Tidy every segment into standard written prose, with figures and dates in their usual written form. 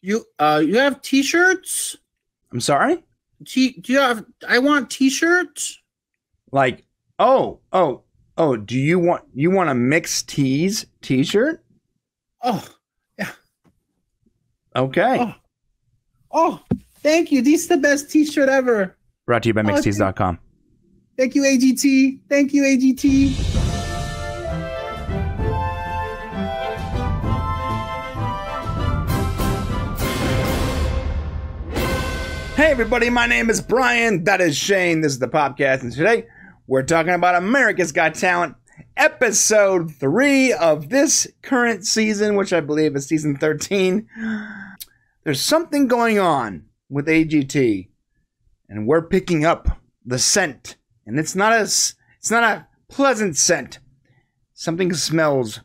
You have t-shirts? I'm sorry? Do you have I want t-shirts? Like, do you want a mixed tees t-shirt? Oh, yeah. Okay. Oh, thank you. This is the best t-shirt ever. Brought to you by mixtees.com. Thank you, AGT. Thank you, AGT. Hey everybody, my name is Brian. That is Shane. This is the popcast, and today we're talking about America's Got Talent, episode 3 of this current season, which I believe is season 13. There's something going on with AGT, and we're picking up the scent, and it's not a pleasant scent. Something smells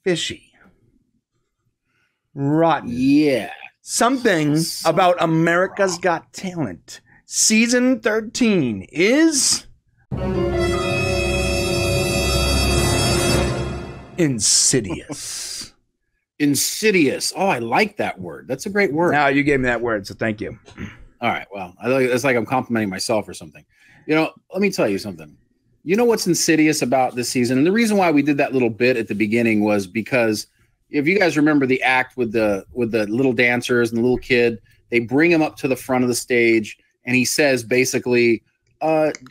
fishy, rotten. Yeah. Something about America's Got Talent. Season 13 is insidious. Insidious. Oh, I like that word. That's a great word. Now you gave me that word, so thank you. All right. Well, it's like I'm complimenting myself or something. You know, let me tell you something. You know what's insidious about this season? And the reason why we did that little bit at the beginning was because if you guys remember the act with the little dancers and the little kid, they bring him up to the front of the stage and he says basically,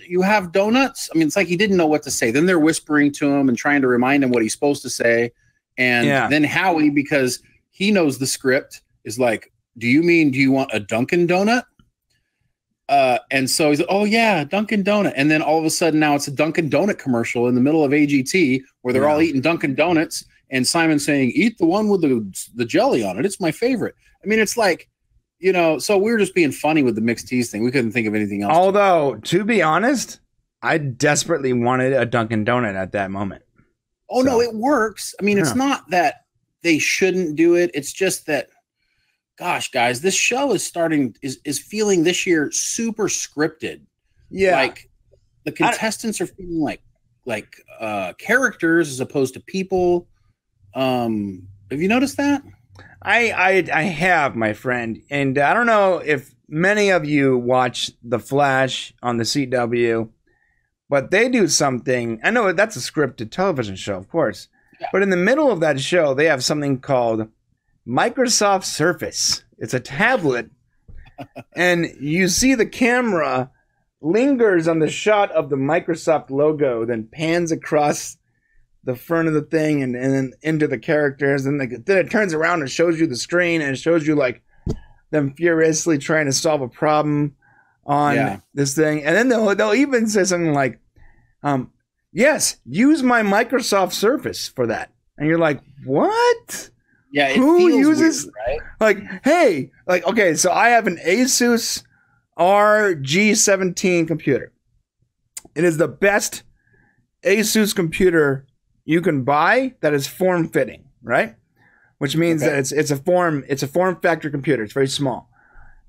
you have donuts? I mean, it's like he didn't know what to say. Then they're whispering to him and trying to remind him what he's supposed to say. And then Howie, because he knows the script, is like, do you want a Dunkin' Donut? And so he's like, oh yeah, Dunkin' Donut. And then all of a sudden now it's a Dunkin' Donut commercial in the middle of AGT where they're all eating Dunkin' Donuts. And Simon saying, eat the one with the jelly on it. It's my favorite. I mean, it's like, you know, so we were just being funny with the mixed teas thing. We couldn't think of anything else. Although, to be honest, I desperately wanted a Dunkin' Donut at that moment. Oh, no, it works. I mean, it's not that they shouldn't do it. It's just that, gosh, guys, this show is feeling this year super scripted. Yeah. Like the contestants are feeling like characters as opposed to people. Have you noticed that? I have, my friend, and I don't know if many of you watch The Flash on the CW, but they do something. I know that's a scripted television show, of course, but in the middle of that show, they have something called Microsoft Surface. It's a tablet, and you see the camera lingers on the shot of the Microsoft logo, then pans across the front of the thing and then into the characters, and then it turns around and shows you the screen, and it shows you like them furiously trying to solve a problem on this thing, and then they'll even say something like, yes, use my Microsoft Surface for that, and you're like, what? Yeah, it who feels uses weird, right? Like, hey, like, okay, so I have an Asus RG17 computer. It is the best Asus computer you can buy that is form-fitting, right? Which means that it's a form factor computer. It's very small.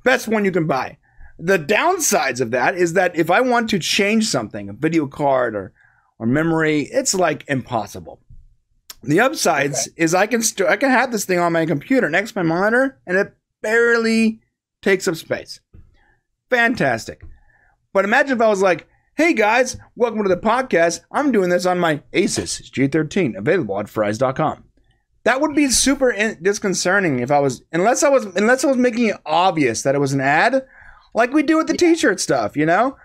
Best one you can buy. The downsides of that is that if I want to change something, a video card or memory, it's like impossible. The upsides is I can have this thing on my computer next to my monitor, and it barely takes up space. Fantastic. But imagine if I was like, hey guys, welcome to the podcast. I'm doing this on my Asus G13, available at fries.com. That would be super disconcerting if unless I was making it obvious that it was an ad, like we do with the t-shirt stuff, you know?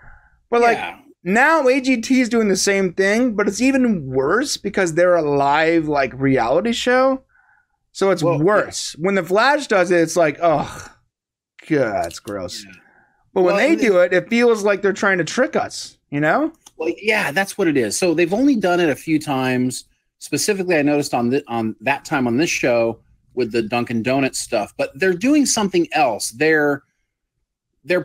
But like now AGT is doing the same thing, but it's even worse because they're a live like reality show. So it's worse. When the Flash does it, it's like, oh god, it's gross. Yeah. But when they do it, it feels like they're trying to trick us, you know? Well, yeah, that's what it is. So they've only done it a few times. Specifically, I noticed on that time on this show with the Dunkin' Donuts stuff. But they're doing something else. They're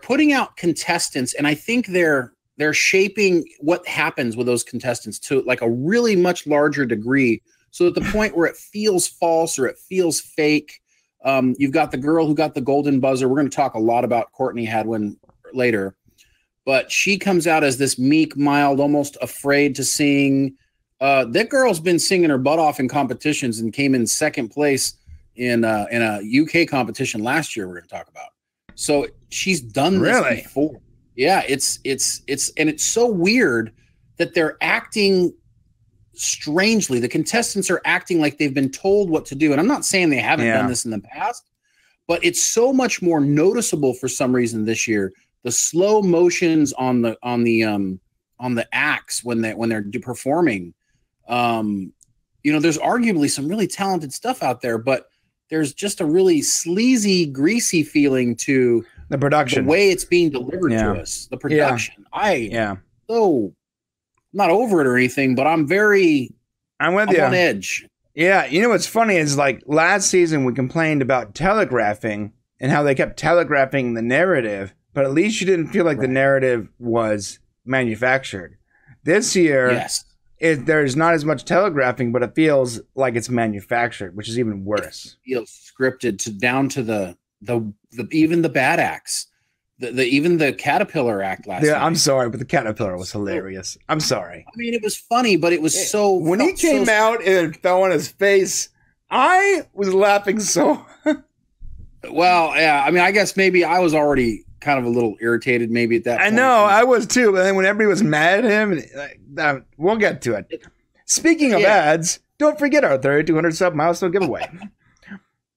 putting out contestants, and I think they're shaping what happens with those contestants to like a really much larger degree. So at the point where it feels false or it feels fake. You've got the girl who got the golden buzzer. We're going to talk a lot about Courtney Hadwin later, but she comes out as this meek, mild, almost afraid to sing. That girl's been singing her butt off in competitions and came in second place in a UK competition last year. We're going to talk about. So she's done this before. Yeah, it's so weird that they're acting strangely. The contestants are acting like they've been told what to do, and I'm not saying they haven't done this in the past, but it's so much more noticeable for some reason this year. The slow motions on the acts when they're performing. There's arguably some really talented stuff out there, but there's just a really sleazy, greasy feeling to the production, the way it's being delivered to us. The production. I'm not over it or anything, but I'm with you on edge. Yeah, you know what's funny is like last season we complained about telegraphing and how they kept telegraphing the narrative, but at least you didn't feel like the narrative was manufactured. This year, there's not as much telegraphing, but it feels like it's manufactured, which is even worse. It feels scripted down to the even the bad acts. Even the caterpillar act last night. I'm sorry, but the caterpillar was hilarious. I'm sorry. I mean, it was funny, but it was so... When he came out and it fell on his face, I was laughing so... Well, yeah, I mean, I guess maybe I was already kind of a little irritated maybe at that point. I know, I was too, but then when everybody was mad at him, we'll get to it. Speaking of ads, don't forget our 3,200 sub milestone giveaway.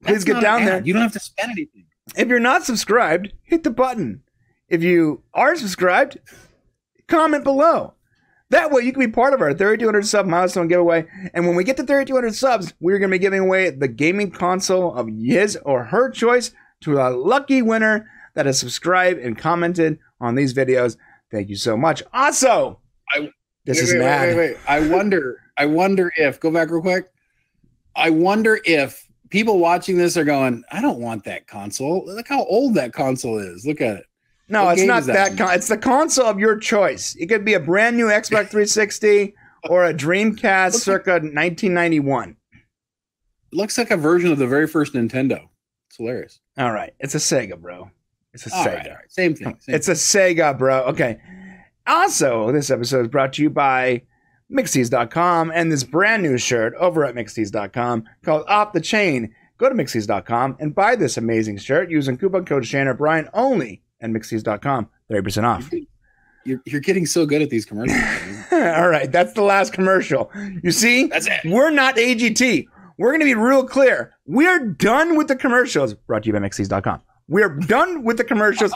Please get down there. You don't have to spend anything. If you're not subscribed, hit the button. If you are subscribed, comment below. That way you can be part of our 3,200 sub milestone giveaway. And when we get to 3,200 subs, we're going to be giving away the gaming console of his or her choice to a lucky winner that has subscribed and commented on these videos. Thank you so much. Also, this is an ad. Wait. I wonder if, go back real quick. I wonder if people watching this are going, I don't want that console. Look how old that console is. Look at it. No, it's not that. It's the console of your choice. It could be a brand new Xbox 360 or a Dreamcast circa 1991. Looks like a version of the very first Nintendo. It's hilarious. All right. It's a Sega, bro. It's a Sega. All right. Same thing. It's a Sega, bro. Okay. Also, this episode is brought to you by Mixtees.com and this brand new shirt over at Mixtees.com called Off the Chain. Go to Mixtees.com and buy this amazing shirt using coupon code Shannon O'Brien only at Mixtees.com. 30% off. You're getting so good at these commercials. All right. That's the last commercial. You see? That's it. We're not AGT. We're going to be real clear. We're done with the commercials. Brought to you by Mixtees.com. We're done with the commercials.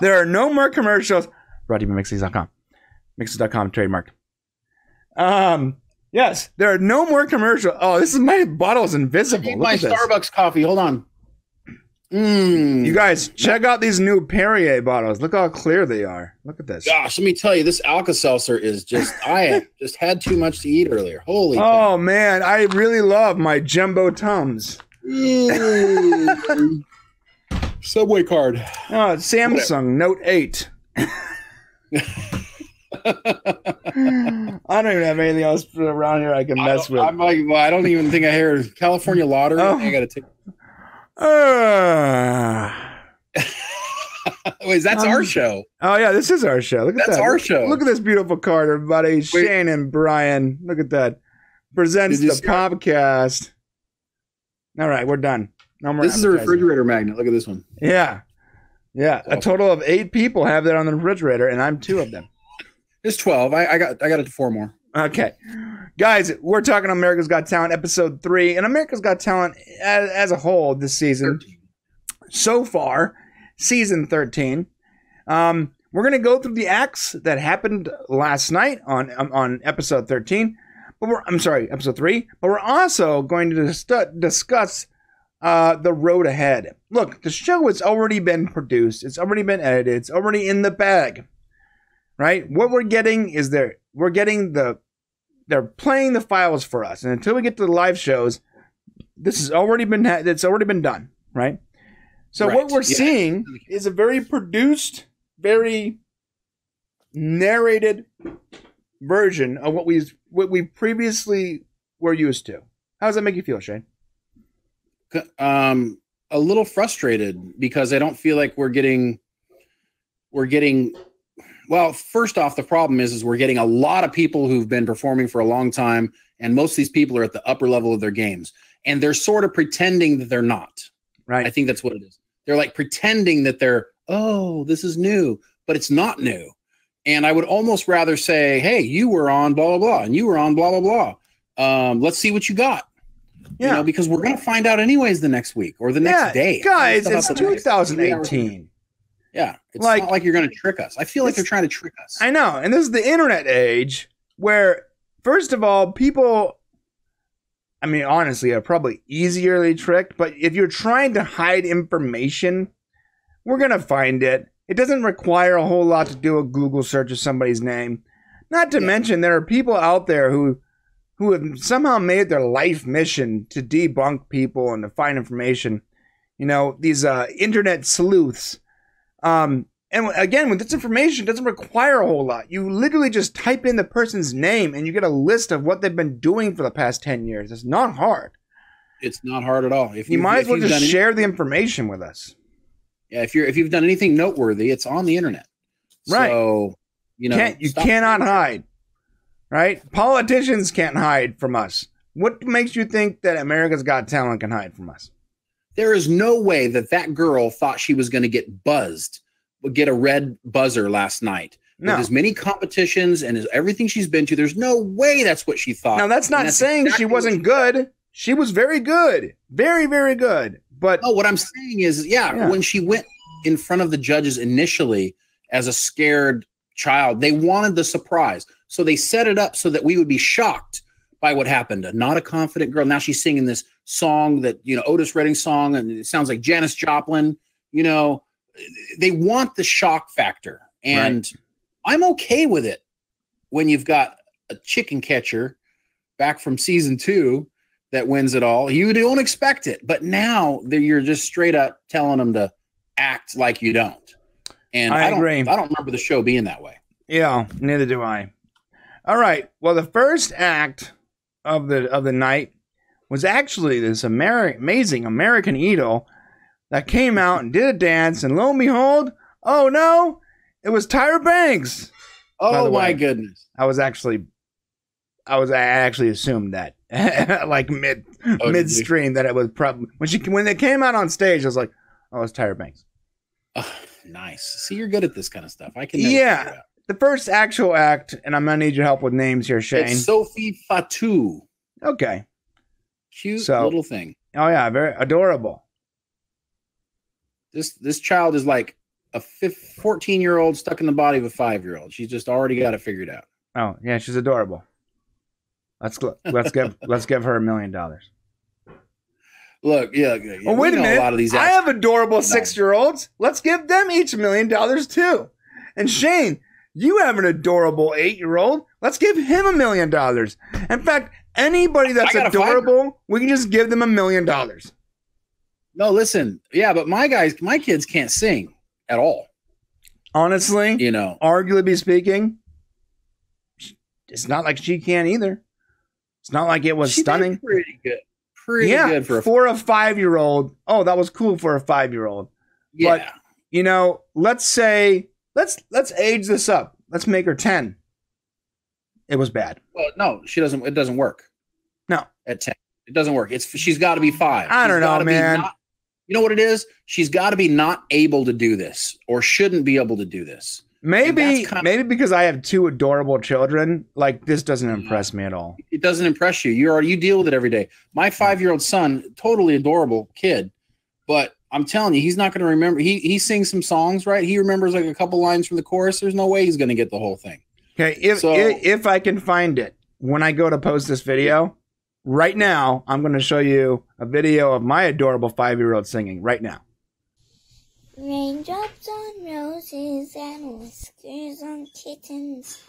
There are no more commercials. Brought to you by Mixtees.com. Mixtees.com trademark. Yes, there are no more commercials. Oh, this is my bottle's invisible. I need my Starbucks coffee. Hold on. You guys, check out these new Perrier bottles. Look how clear they are. Look at this. Gosh, let me tell you, this Alka-Seltzer is just, I just had too much to eat earlier. Holy cow. Man, I really love my Jumbo Tums. Subway card. Oh, Samsung Note 8. I don't even have anything else around here I can mess with. I'm like, well, I don't even think I hear California lottery. I got to take. Wait, that's our show. Oh yeah, this is our show. Look at that. That's our show. Look at this beautiful card, everybody. Shannon Bryan. Look at that. Presents the popcast. All right, we're done. No more. This is a refrigerator magnet. Look at this one. Yeah. A total of 8 people have that on the refrigerator, and I'm 2 of them. It's 12. I got it to 4 more. Okay. Guys, we're talking America's Got Talent, episode 3. And America's Got Talent as a whole this season. 13. So far, season 13. We're going to go through the acts that happened last night on episode 13. Episode 3. But we're also going to discuss the road ahead. Look, the show has already been produced. It's already been edited. It's already in the bag. Right? What we're getting is they're playing the files for us. And until we get to the live shows, it's already been done, right? So what we're seeing is a very produced, very narrated version of what we previously were used to. How does that make you feel, Shane? A little frustrated because I don't feel like we're getting well, first off, the problem is we're getting a lot of people who've been performing for a long time, and most of these people are at the upper level of their games. and they're sort of pretending that they're not. Right. I think that's what it is. They're like pretending that they're, oh, this is new, but it's not new. And I would almost rather say, hey, you were on blah, blah, blah, and you were on blah, blah, blah. Let's see what you got. Yeah. You know, because we're going to find out anyways the next week or the next day. Guys, it's 2018. Yeah. It's not like you're going to trick us. I feel like they're trying to trick us. I know. And this is the internet age where, first of all, people, I mean, honestly, are probably easierly tricked. But if you're trying to hide information, we're going to find it. It doesn't require a whole lot to do a Google search of somebody's name. Not to mention, there are people out there who have somehow made their life mission to debunk people and to find information. You know, these internet sleuths. And again, with this information, it doesn't require a whole lot. You literally just type in the person's name and you get a list of what they've been doing for the past 10 years. It's not hard. It's not hard at all. You might as well just share the information with us. Yeah, if you've done anything noteworthy, it's on the internet. Right. So, you know, you cannot hide. Right? Politicians can't hide from us. What makes you think that America's Got Talent can hide from us? There is no way that girl thought she was going to get get a red buzzer last night. No. With as many competitions and as everything she's been to, there's no way that's what she thought. Now, that's not saying she wasn't good. She was very good. Very, very good. But what I'm saying is, when she went in front of the judges initially as a scared child, they wanted the surprise. So they set it up so that we would be shocked by what happened. Not a confident girl. Now she's singing this song that, you know, Otis Redding song, and it sounds like Janis Joplin. You know, they want the shock factor. And I'm okay with it when you've got a chicken catcher back from season 2 that wins it all. You don't expect it. But now you're just straight up telling them to act like you don't. And I agree. I don't remember the show being that way. Yeah, neither do I. All right. Well, the first act of the night was actually this amazing American Idol that came out and did a dance, and lo and behold, oh no, it was Tyra Banks. Oh my goodness! I actually assumed that like midstream that it was probably when they came out on stage. I was like, oh, it's Tyra Banks. Oh, nice. See, you're good at this kind of stuff. I can. Never figure it out. The first actual act, and I'm going to need your help with names here, Shane. It's Sophie Fatou. Okay. Cute little thing. Oh, yeah. Very adorable. This child is like a 14-year-old stuck in the body of a 5-year-old. She's just already got it figured out. Oh, yeah. She's adorable. Let's give her $1 million. Look, Oh, wait a minute. A lot of these I have adorable 6-year-olds. Let's give them each $1 million, too. And Shane, you have an adorable 8-year-old. Let's give him $1 million. In fact, anybody that's adorable, we can just give them $1 million. No, listen. Yeah, but my kids can't sing at all. Honestly, you know, arguably speaking, it's not like she can either. It's not like it was stunning. Pretty good. Pretty good for a 5-year-old. Oh, that was cool for a 5-year-old. Yeah. But, you know, let's say let's age this up. Let's make her 10. It was bad. Well, no, she doesn't. It doesn't work. No, at 10, it doesn't work. She's got to be 5. I don't know, man. You know what it is? She's got to be not able to do this, or shouldn't be able to do this. Maybe because I have 2 adorable children, like this doesn't impress me at all. It doesn't impress you. You deal with it every day. My 5-year-old son, totally adorable kid, but I'm telling you, he's not going to remember. He sings some songs, right? He remembers like a couple lines from the chorus. There's no way he's going to get the whole thing. Okay, if I can find it when I go to post this video, right now I'm going to show you a video of my adorable 5-year-old singing right now. Raindrops on roses and whiskers on kittens,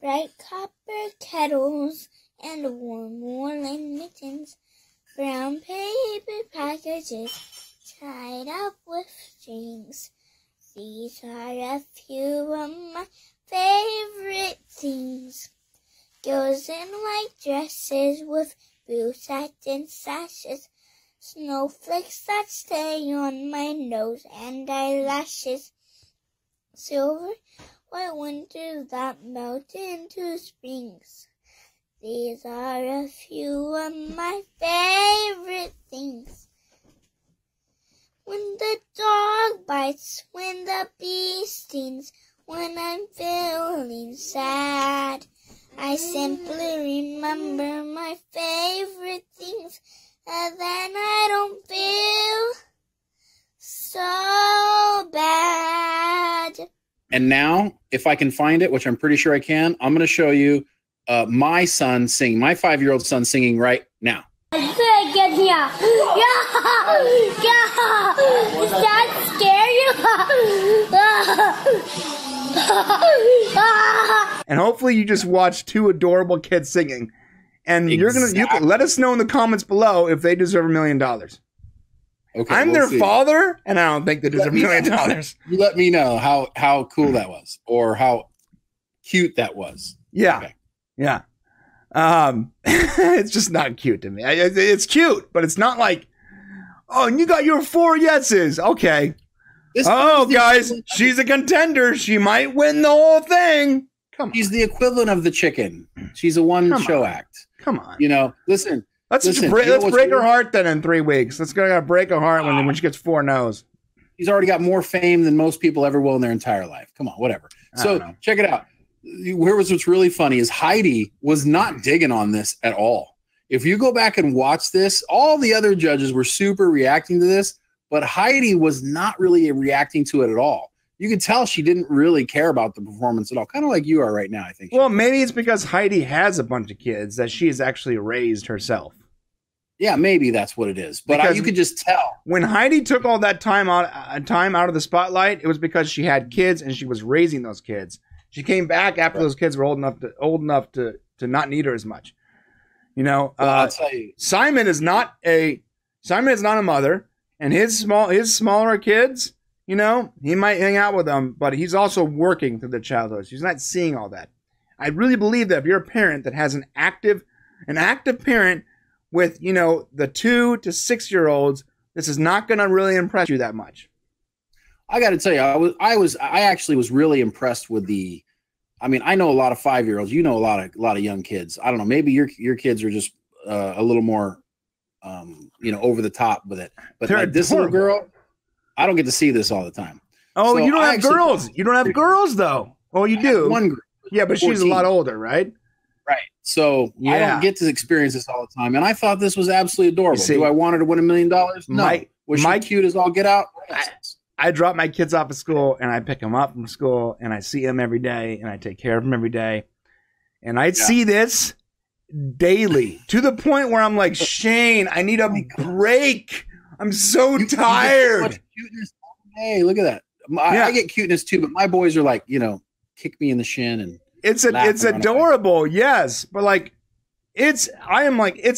bright copper kettles and warm woolen mittens, brown paper packages tied up with strings. These are a few of my favorite things. Girls in white dresses with blue satin sashes, snowflakes that stay on my nose and eyelashes, silver white winters that melt into springs, These are a few of my favorite things. When the dog bites, when the bee stings, when I'm feeling sad, I simply remember my favorite things, and then I don't feel so bad. And now, if I can find it, which I'm pretty sure I can, I'm going to show you my son sing, my 5-year-old son singing right now. Get me out. Yeah. Does that scare you? And hopefully you just watch 2 adorable kids singing. And you can let us know in the comments below if they deserve $1 million. Okay, I'm their father, and I don't think they deserve $1 million. You let me know how cool that was, or how cute that was. Yeah. Okay. Yeah. It's just not cute to me. It's cute, but it's not like, oh, and you got your 4 yeses. Okay. Guys, she's a contender. She might win the whole thing. Come on. She's the equivalent of the chicken. She's a one-show act. Come on. You know, listen. Let's break her heart then in 3 weeks. Let's go break her heart when she gets 4 no's. She's already got more fame than most people ever will in their entire life. Come on, whatever. So check it out. What's really funny is Heidi was not digging on this at all. If you go back and watch this, all the other judges were super reacting to this, but Heidi was not really reacting to it at all. You could tell she didn't really care about the performance at all, kind of like you are right now, I think. Well, maybe it's because Heidi has a bunch of kids that she has actually raised herself. Yeah, maybe that's what it is. But you could just tell. When Heidi took all that time out of the spotlight, it was because she had kids and she was raising those kids. She came back after those kids were old enough to not need her as much. You know, I'll tell you. Simon is not a mother, and his smaller kids, you know, he might hang out with them, but he's also working through their childhood. He's not seeing all that. I really believe that if you're a parent that has an active parent with, you know, the 2 to 6-year-olds, this is not going to really impress you that much. I got to tell you, I actually was really impressed with I know a lot of 5-year-olds. You know, a lot of young kids. I don't know. Maybe your kids are just a little more, over the top with it. But like this little girl, I don't get to see this all the time. Oh, so you don't have girls. You don't have girls though. Oh, you do. One girl. Yeah, but 14. She's a lot older, right? Right. So I don't get to experience this all the time. And I thought this was absolutely adorable. Do I want her to win $1 million? No. Was she cute as all get out? I drop my kids off at school and I pick them up from school and I see them every day and I take care of them every day. And I see this daily to the point where I'm like, Shane, I need a break. I'm so tired. Hey, look at that. I get cuteness too, but my boys are like, kick me in the shin and it's adorable. Yes. But like, it's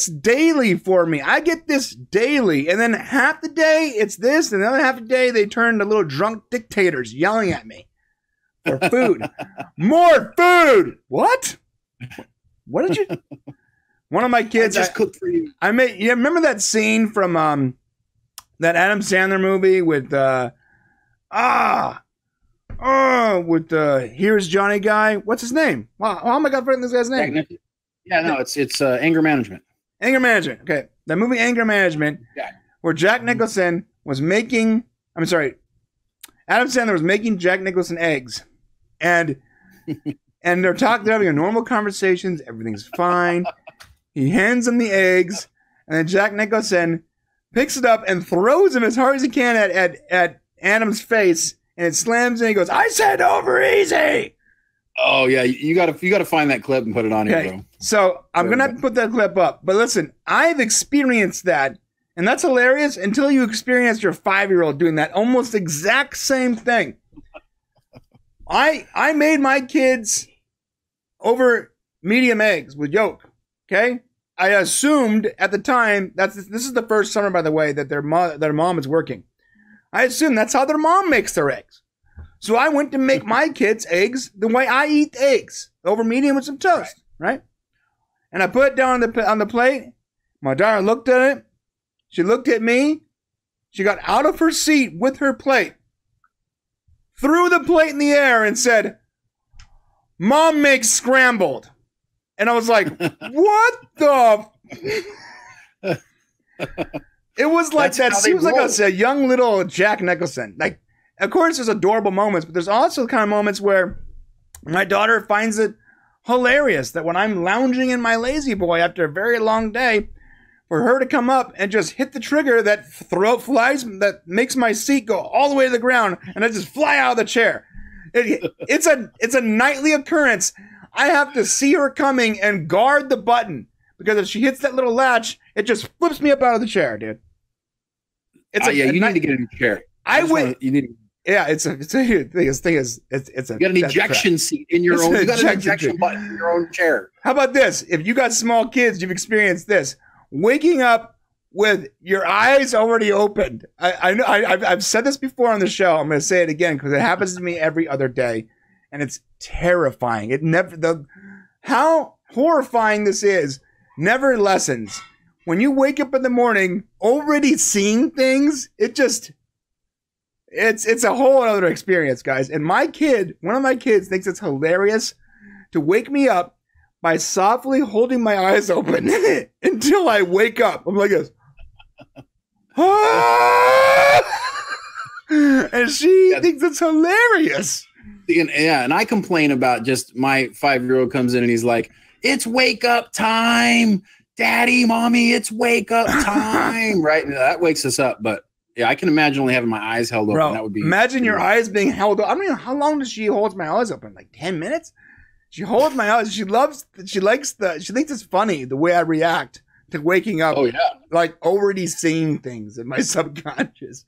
daily for me. I get this daily. And then half the day it's this. And the other half the day they turn to little drunk dictators yelling at me for food. More food. What? What did you? One of my kids just cooked for you. Remember that scene from that Adam Sandler movie with Here's Johnny guy. What's his name? Wow, how am I forgetting this guy's name? Yeah, no, it's Anger Management. Anger Management. Okay, that movie Anger Management, where Jack Nicholson was making. I'm sorry, Adam Sandler was making Jack Nicholson eggs, and they're having a normal conversations. Everything's fine. He hands him the eggs, and then Jack Nicholson picks it up and throws them as hard as he can at Adam's face, and it slams and he goes, "I said over easy." Oh yeah, you gotta find that clip and put it on here, bro. So I'm gonna have to put that clip up. But listen, I've experienced that, and that's hilarious until you experience your 5-year-old doing that almost exact same thing. I made my kids over medium eggs with yolk. Okay, I assumed at the time this is the first summer, by the way, that their mom is working. I assume that's how their mom makes their eggs. So I went to make my kids eggs the way I eat eggs, over medium with some toast, right? And I put it down on the plate. My daughter looked at it. She looked at me. She got out of her seat with her plate, threw the plate in the air and said, "Mom makes scrambled." And I was like, what the? It was like that. Seems like a young little Jack Nicholson. Like, of course, there's adorable moments, but there's also kind of moments where my daughter finds it hilarious that when I'm lounging in my lazy boy after a very long day, for her to come up and just hit the trigger that that makes my seat go all the way to the ground, and I just fly out of the chair. It's a nightly occurrence. I have to see her coming and guard the button, because if she hits that little latch, it just flips me up out of the chair, dude. You need to get a new chair. You need. Yeah, it's a thing. You got an ejection seat in your own. You got an ejection button in your own chair. How about this? If you got small kids, you've experienced this: waking up with your eyes already opened. I know I've said this before on the show. I'm going to say it again because it happens to me every other day, and it's terrifying. How horrifying this is never lessens. When you wake up in the morning already seeing things, it's a whole other experience, guys. And one of my kids thinks it's hilarious to wake me up by softly holding my eyes open until I wake up. I'm like this. And she thinks it's hilarious. And I complain about just my 5-year-old comes in and he's like, it's wake up time. Daddy, mommy, it's wake up time. Right? And that wakes us up. But yeah, I can imagine only having my eyes held open. Bro, That would be. Imagine your eyes being held open. I don't know how long does she hold my eyes open? Like 10 minutes? She holds my eyes. She thinks it's funny the way I react to waking up. Oh, yeah. Like already seeing things in my subconscious.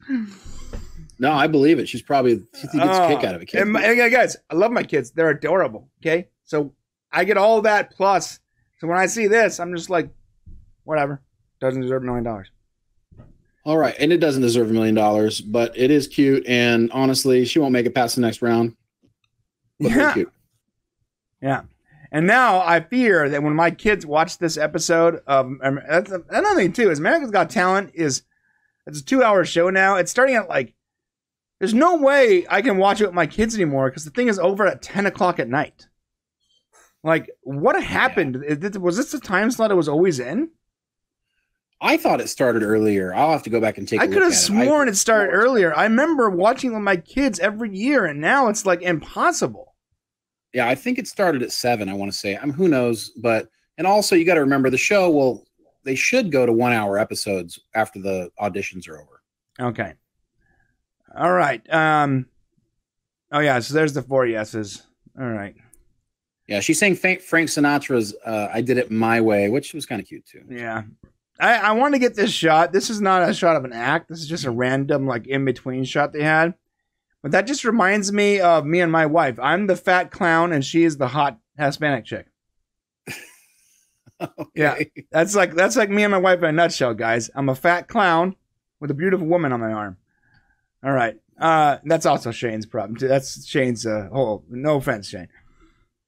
No, I believe it. She gets a kick out of it. And guys, I love my kids. They're adorable. Okay. So I get all that plus. So when I see this, I'm just like, whatever. Doesn't deserve $1 million. All right. And it doesn't deserve $1 million, but it is cute. And honestly, she won't make it past the next round. But yeah. Cute. Yeah. And now I fear that when my kids watch this episode of, that's another thing too, is America's Got Talent it's a 2-hour show now. It's starting at there's no way I can watch it with my kids anymore because the thing is over at 10 o'clock at night. Like, what happened? Yeah. Was this the time slot it was always in? I thought it started earlier. I'll have to go back and take a look at it. I could have sworn it started earlier. I remember watching with my kids every year, and now it's like impossible. Yeah, I think it started at 7, I want to say. Who knows? And also, you got to remember, the show they should go to 1-hour episodes after the auditions are over. Okay. All right. Oh, yeah, so there's the 4 yeses. All right. Yeah, she's saying Frank Sinatra's I Did It My Way, which was kind of cute, too. Yeah. I want to get this shot. This is not a shot of an act. This is just a random, in-between shot they had. But that just reminds me of me and my wife. I'm the fat clown, and she is the hot Hispanic chick. Okay. Yeah, that's like me and my wife in a nutshell, guys. I'm a fat clown with a beautiful woman on my arm. All right. That's also Shane's problem, too. That's Shane's whole... No offense, Shane.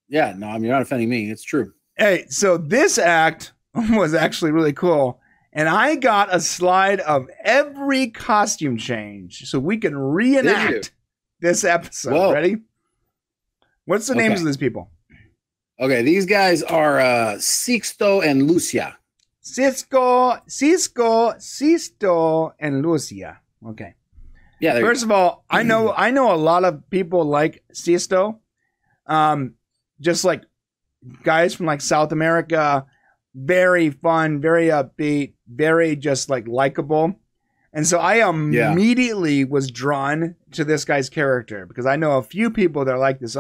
Yeah, no, you're not offending me. It's true. Hey, so this act was actually really cool. And I got a slide of every costume change so we can reenact this episode. Whoa. Ready? What's the names of these people? Okay, these guys are Sixto and Lucia. Sisto, and Lucia. Okay. Yeah. First of all, I know a lot of people like Sisto. Just like guys from South America, very fun, very upbeat, very just likable. And so I immediately was drawn to this guy's character because I know a few people that are like this.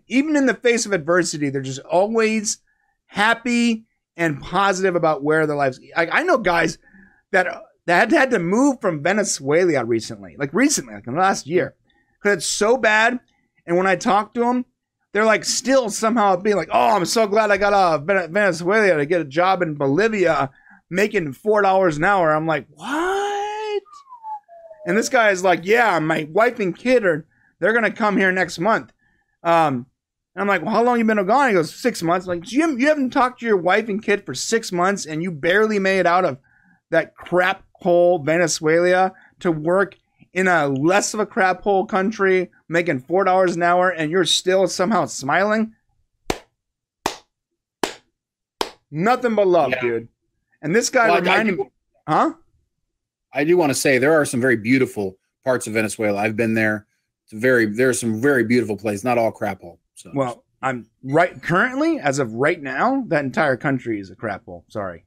Even in the face of adversity, they're just always happy and positive about where their lives. I know guys that had to move from Venezuela recently, in the last year, because it's so bad. And when I talk to them, they're still somehow being oh, I'm so glad I got out of Venezuela to get a job in Bolivia making $4 an hour. I'm like, what? And this guy is yeah, my wife and kid they're going to come here next month. And I'm like, well, how long you been gone? He goes, 6 months. I'm like, you haven't talked to your wife and kid for 6 months and you barely made it out of that crap hole Venezuela to work in a less of a crap hole country, making $4 an hour, and you're still somehow smiling? Nothing but love, dude. And this guy reminded me, huh? I do want to say there are some very beautiful parts of Venezuela. I've been there. There are some very beautiful places. Not all crap hole. So. Well, I'm currently, as of right now, that entire country is a crap hole. Sorry.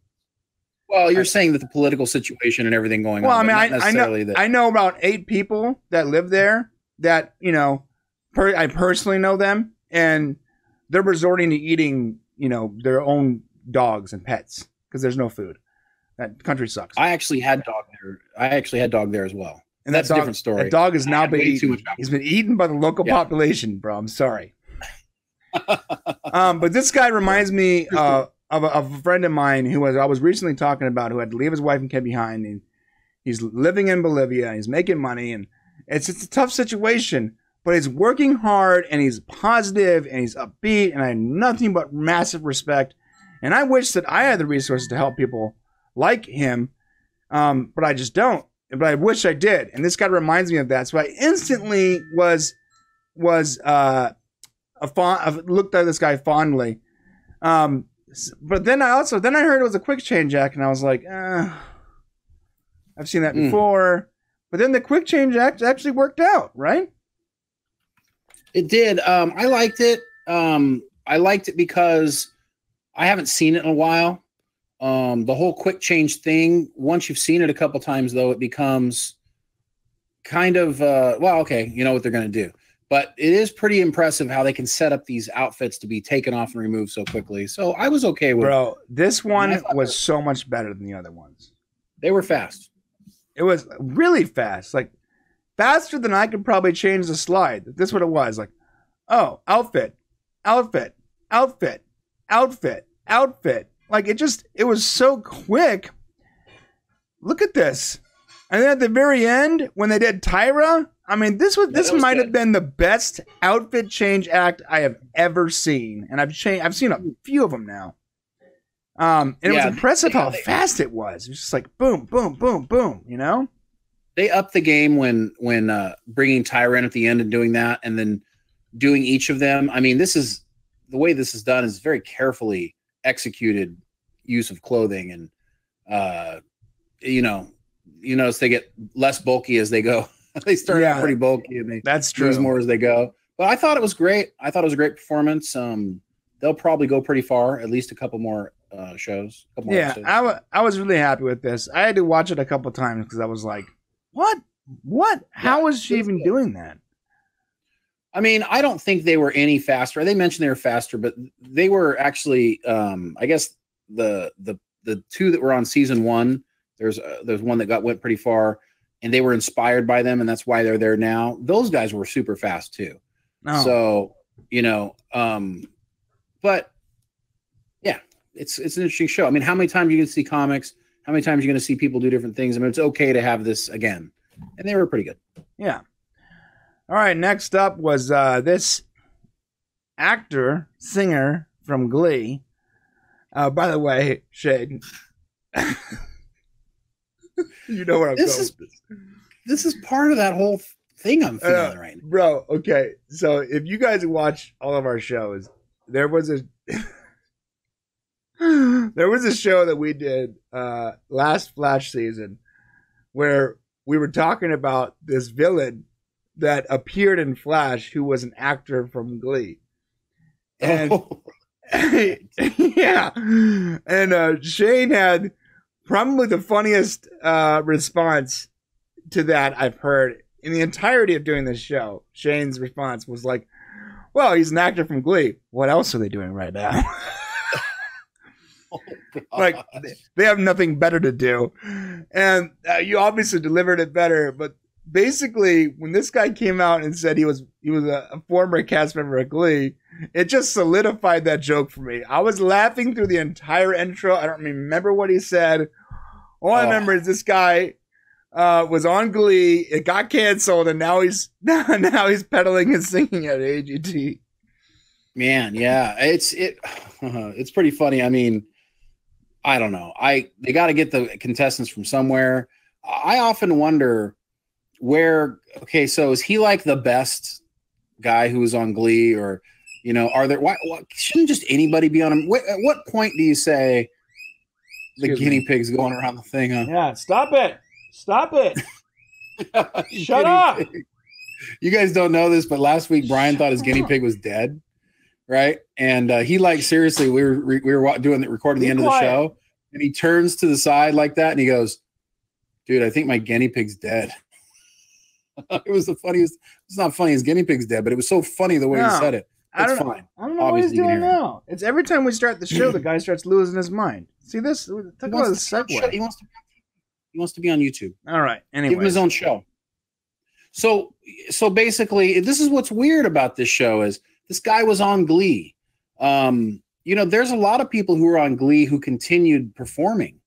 Well, you're saying that the political situation and everything going on. Well, I mean, I know about 8 people that live there that, you know, I personally know them, and they're resorting to eating, you know, their own dogs and pets because there's no food. That country sucks. I actually had dog there. As well. And that's a different story. That dog has now been eaten. He's been eaten by the local population, bro. I'm sorry. But this guy reminds me of a friend of mine who I was recently talking about, who had to leave his wife and kid behind. And he's living in Bolivia, and he's making money, and it's a tough situation, but he's working hard, and he's positive, and he's upbeat, and I have nothing but massive respect. And I wish that I had the resources to help people like him, but I just don't. But I wish I did. And this guy reminds me of that. So I instantly looked at this guy fondly. But then I heard it was a quick change act, and I was like, I've seen that before. But then the quick change act actually worked out, right? It did. I liked it. I liked it because I haven't seen it in a while. The whole quick change thing, once you've seen it a couple times, though, it becomes kind of, well, okay, you know what they're going to do. But it is pretty impressive how they can set up these outfits to be taken off and removed so quickly. So I was okay with it. Bro, this one was so much better than the other ones. They were fast. It was really fast. Like, faster than I could probably change the slide. This is what it was. Like, oh, outfit, outfit, outfit, outfit, outfit. Like, it was so quick. Look at this. And then at the very end, when they did Tyra, I mean, this might have been the best outfit change act I have ever seen. And I've seen a few of them now. And it was impressive how fast it was. It was just like boom, boom, boom, boom, you know? They upped the game when bringing Tyra in at the end and doing that, and then doing each of them. I mean, the way this is done is very carefully executed use of clothing, and you notice they get less bulky as they go. They start out pretty bulky, and they lose more as they go. But I thought it was great. I thought it was a great performance. They'll probably go pretty far, at least a couple more shows. I was really happy with this. I had to watch it a couple times because I was like, what? How is she even doing that? I mean, I don't think they were any faster. They mentioned they were faster, but they were actually, I guess the two that were on season 1, there's one that went pretty far, and they were inspired by them, and that's why they're there now. Those guys were super fast too. Oh. So, but yeah, it's an interesting show. I mean, how many times are you going to see comics? How many times are you going to see people do different things? I mean, it's okay to have this again. And they were pretty good. Yeah. All right. Next up was this actor, singer from Glee. By the way, Shane, you know where I'm going with this. This is part of that whole thing I'm feeling right now. Bro, okay. So if you guys watch all of our shows, there was a show that we did last Flash season where we were talking about this villain that appeared in Flash who was an actor from Glee. And yeah. And Shane had probably the funniest response to that I've heard in the entirety of doing this show. Shane's response was like, well, he's an actor from Glee. What else are they doing right now? Like, they have nothing better to do. And you obviously delivered it better. But basically, when this guy came out and said he was a former cast member of Glee, it just solidified that joke for me. I was laughing through the entire intro. I don't remember what he said. All I remember is this guy was on Glee. It got canceled, and now he's peddling his singing at AGT. Man, yeah, it's pretty funny. I mean, I don't know. They got to get the contestants from somewhere. I often wonder where. Okay, so is he like the best guy who was on Glee, or You know, are there? Why shouldn't just anybody be on them? At what point do you say the guinea pig's going around the thing? Huh? Yeah, stop it! Stop it! Shut up! Pig. You guys don't know this, but last week Brian thought his guinea pig was dead, right? And he like seriously, we were recording the end of the show, and he turns to the side like that, and he goes, "Dude, I think my guinea pig's dead." It was the funniest. It's not funny as guinea pig's dead, but it was so funny the way he said it. It's fine. I don't know what he's doing now. It's every time we start the show, the guy starts losing his mind. See this? Talk about the segue. He wants to be on YouTube. All right. Anyway, give him his own show. So basically, this is what's weird about this show is this guy was on Glee. You know, there's a lot of people who are on Glee who continued performing.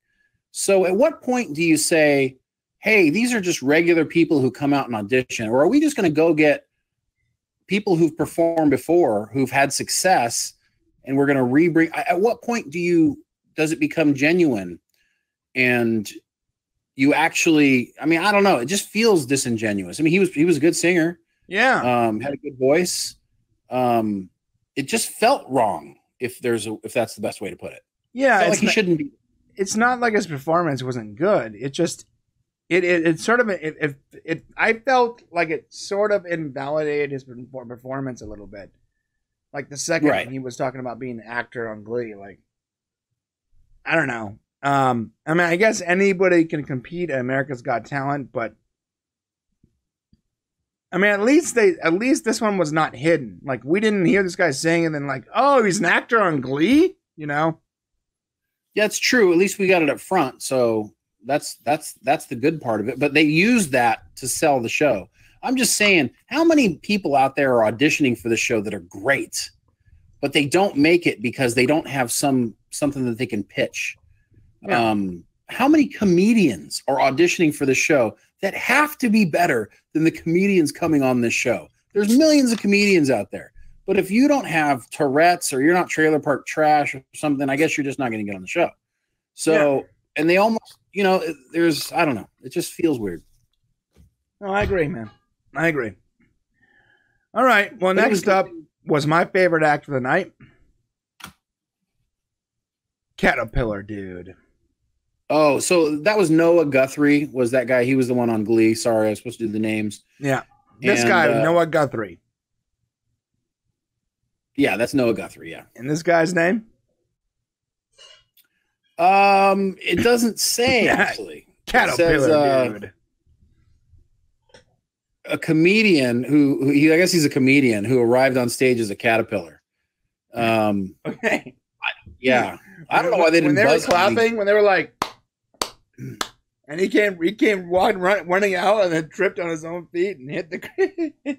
So at what point do you say, hey, these are just regular people who come out and audition, or are we just going to go get people who've performed before, who've had success, and we're going to rebring? At what point does it become genuine? And you actually, I mean, I don't know. It just feels disingenuous. I mean, he was a good singer. Yeah. Had a good voice. It just felt wrong. If that's the best way to put it. Yeah. Like he shouldn't be. It's not like his performance wasn't good. It just, it sort of, I felt like it sort of invalidated his performance a little bit. Like the second he was talking about being an actor on Glee, like, I don't know. I mean, I guess anybody can compete at America's Got Talent, but I mean, at least this one was not hidden. Like, we didn't hear this guy sing and then like, oh, he's an actor on Glee, you know? Yeah, it's true. At least we got it up front. So that's the good part of it. But they used that to sell the show. I'm just saying, how many people out there are auditioning for the show that are great, but they don't make it because they don't have something that they can pitch? Yeah. How many comedians are auditioning for the show that have to be better than the comedians coming on this show? There's millions of comedians out there. But if you don't have Tourette's or you're not Trailer Park Trash or something, I guess you're just not going to get on the show. So, and they almost, you know, I don't know. It just feels weird. No, I agree, man. I agree. All right. Well, next up was my favorite act of the night. Caterpillar Dude. Oh, so that was Noah Guthrie, was that guy. He was the one on Glee. Sorry, I was supposed to do the names. Yeah. This guy, Noah Guthrie. Yeah, that's Noah Guthrie, yeah. And this guy's name? It doesn't say, actually. Caterpillar Dude. A comedian I guess he's a comedian who arrived on stage as a caterpillar. Okay. Yeah. I don't know why they didn't. When they were clapping, when they were like, and he came running out and then tripped on his own feet and hit the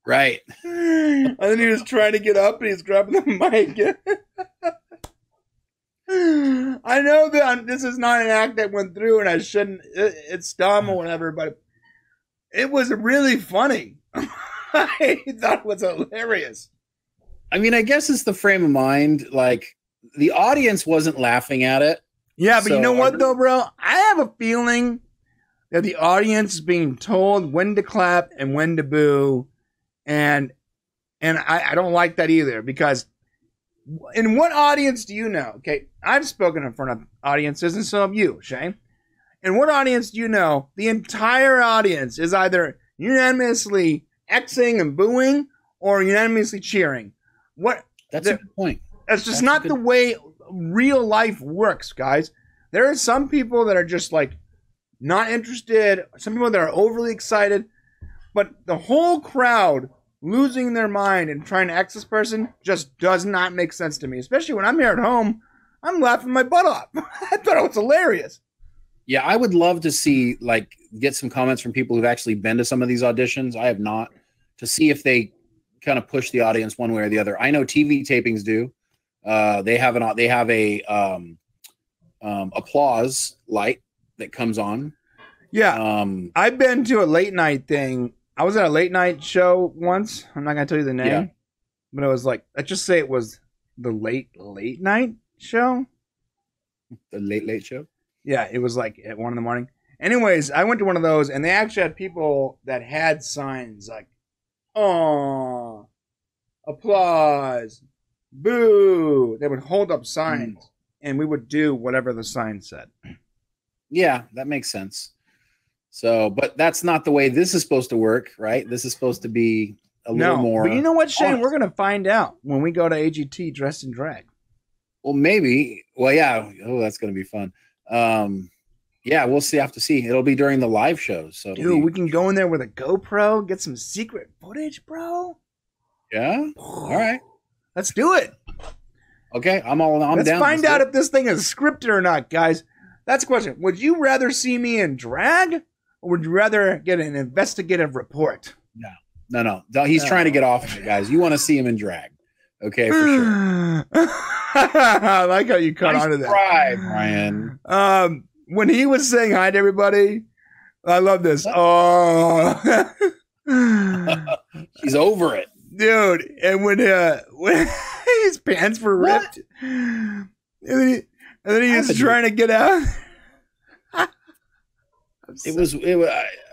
right. And then he was trying to get up and he's grabbing the mic. I know that this is not an act that went through and I shouldn't, it's dumb or whatever, but it was really funny. I thought it was hilarious. I mean, I guess it's the frame of mind. Like, the audience wasn't laughing at it. Yeah, but you know what, though, bro? I have a feeling that the audience is being told when to clap and when to boo. And I don't like that either, because in what audience do you know? Okay, I've spoken in front of audiences, and so have you, Shane. In what audience do you know the entire audience is either unanimously Xing and booing or unanimously cheering? That's a good point. That's just not the way real life works, guys. There are some people that are just like not interested, some people that are overly excited, but the whole crowd losing their mind and trying to X this person just does not make sense to me, especially when I'm here at home. I'm laughing my butt off. I thought it was hilarious. Yeah, I would love to see, like, get some comments from people who've actually been to some of these auditions. I have not, to see if they kind of push the audience one way or the other. I know TV tapings do. They have a applause light that comes on. Yeah. I've been to a late night thing. I was at a late night show once. I'm not going to tell you the name, but it was like, let's just say it was the late night show. The late show? Yeah. It was like at 1 a.m. Anyways, I went to one of those and they actually had people that had signs like, oh, applause, boo. They would hold up signs, and we would do whatever the sign said. Yeah, that makes sense. So, but that's not the way this is supposed to work, right? This is supposed to be a little more. But you know what, Shane? honest. We're going to find out when we go to AGT dressed in drag. Well, maybe. Well, yeah. Oh, that's going to be fun. Yeah, we'll see. Have to see. It'll be during the live shows. So, Dude, we can go in there with a GoPro, get some secret footage, bro. Yeah. All right. Let's do it. Okay, I'm down. Let's find out if this thing is scripted or not, guys. That's the question. Would you rather see me in drag, or would you rather get an investigative report? No. He's trying to get off of it, guys. You want to see him in drag. Okay, for sure. I like how you cut onto that. Try, Brian. When he was saying hi to everybody, I love this. Oh, He's over it, dude! And when his pants were ripped, and then he was trying to get out. It was.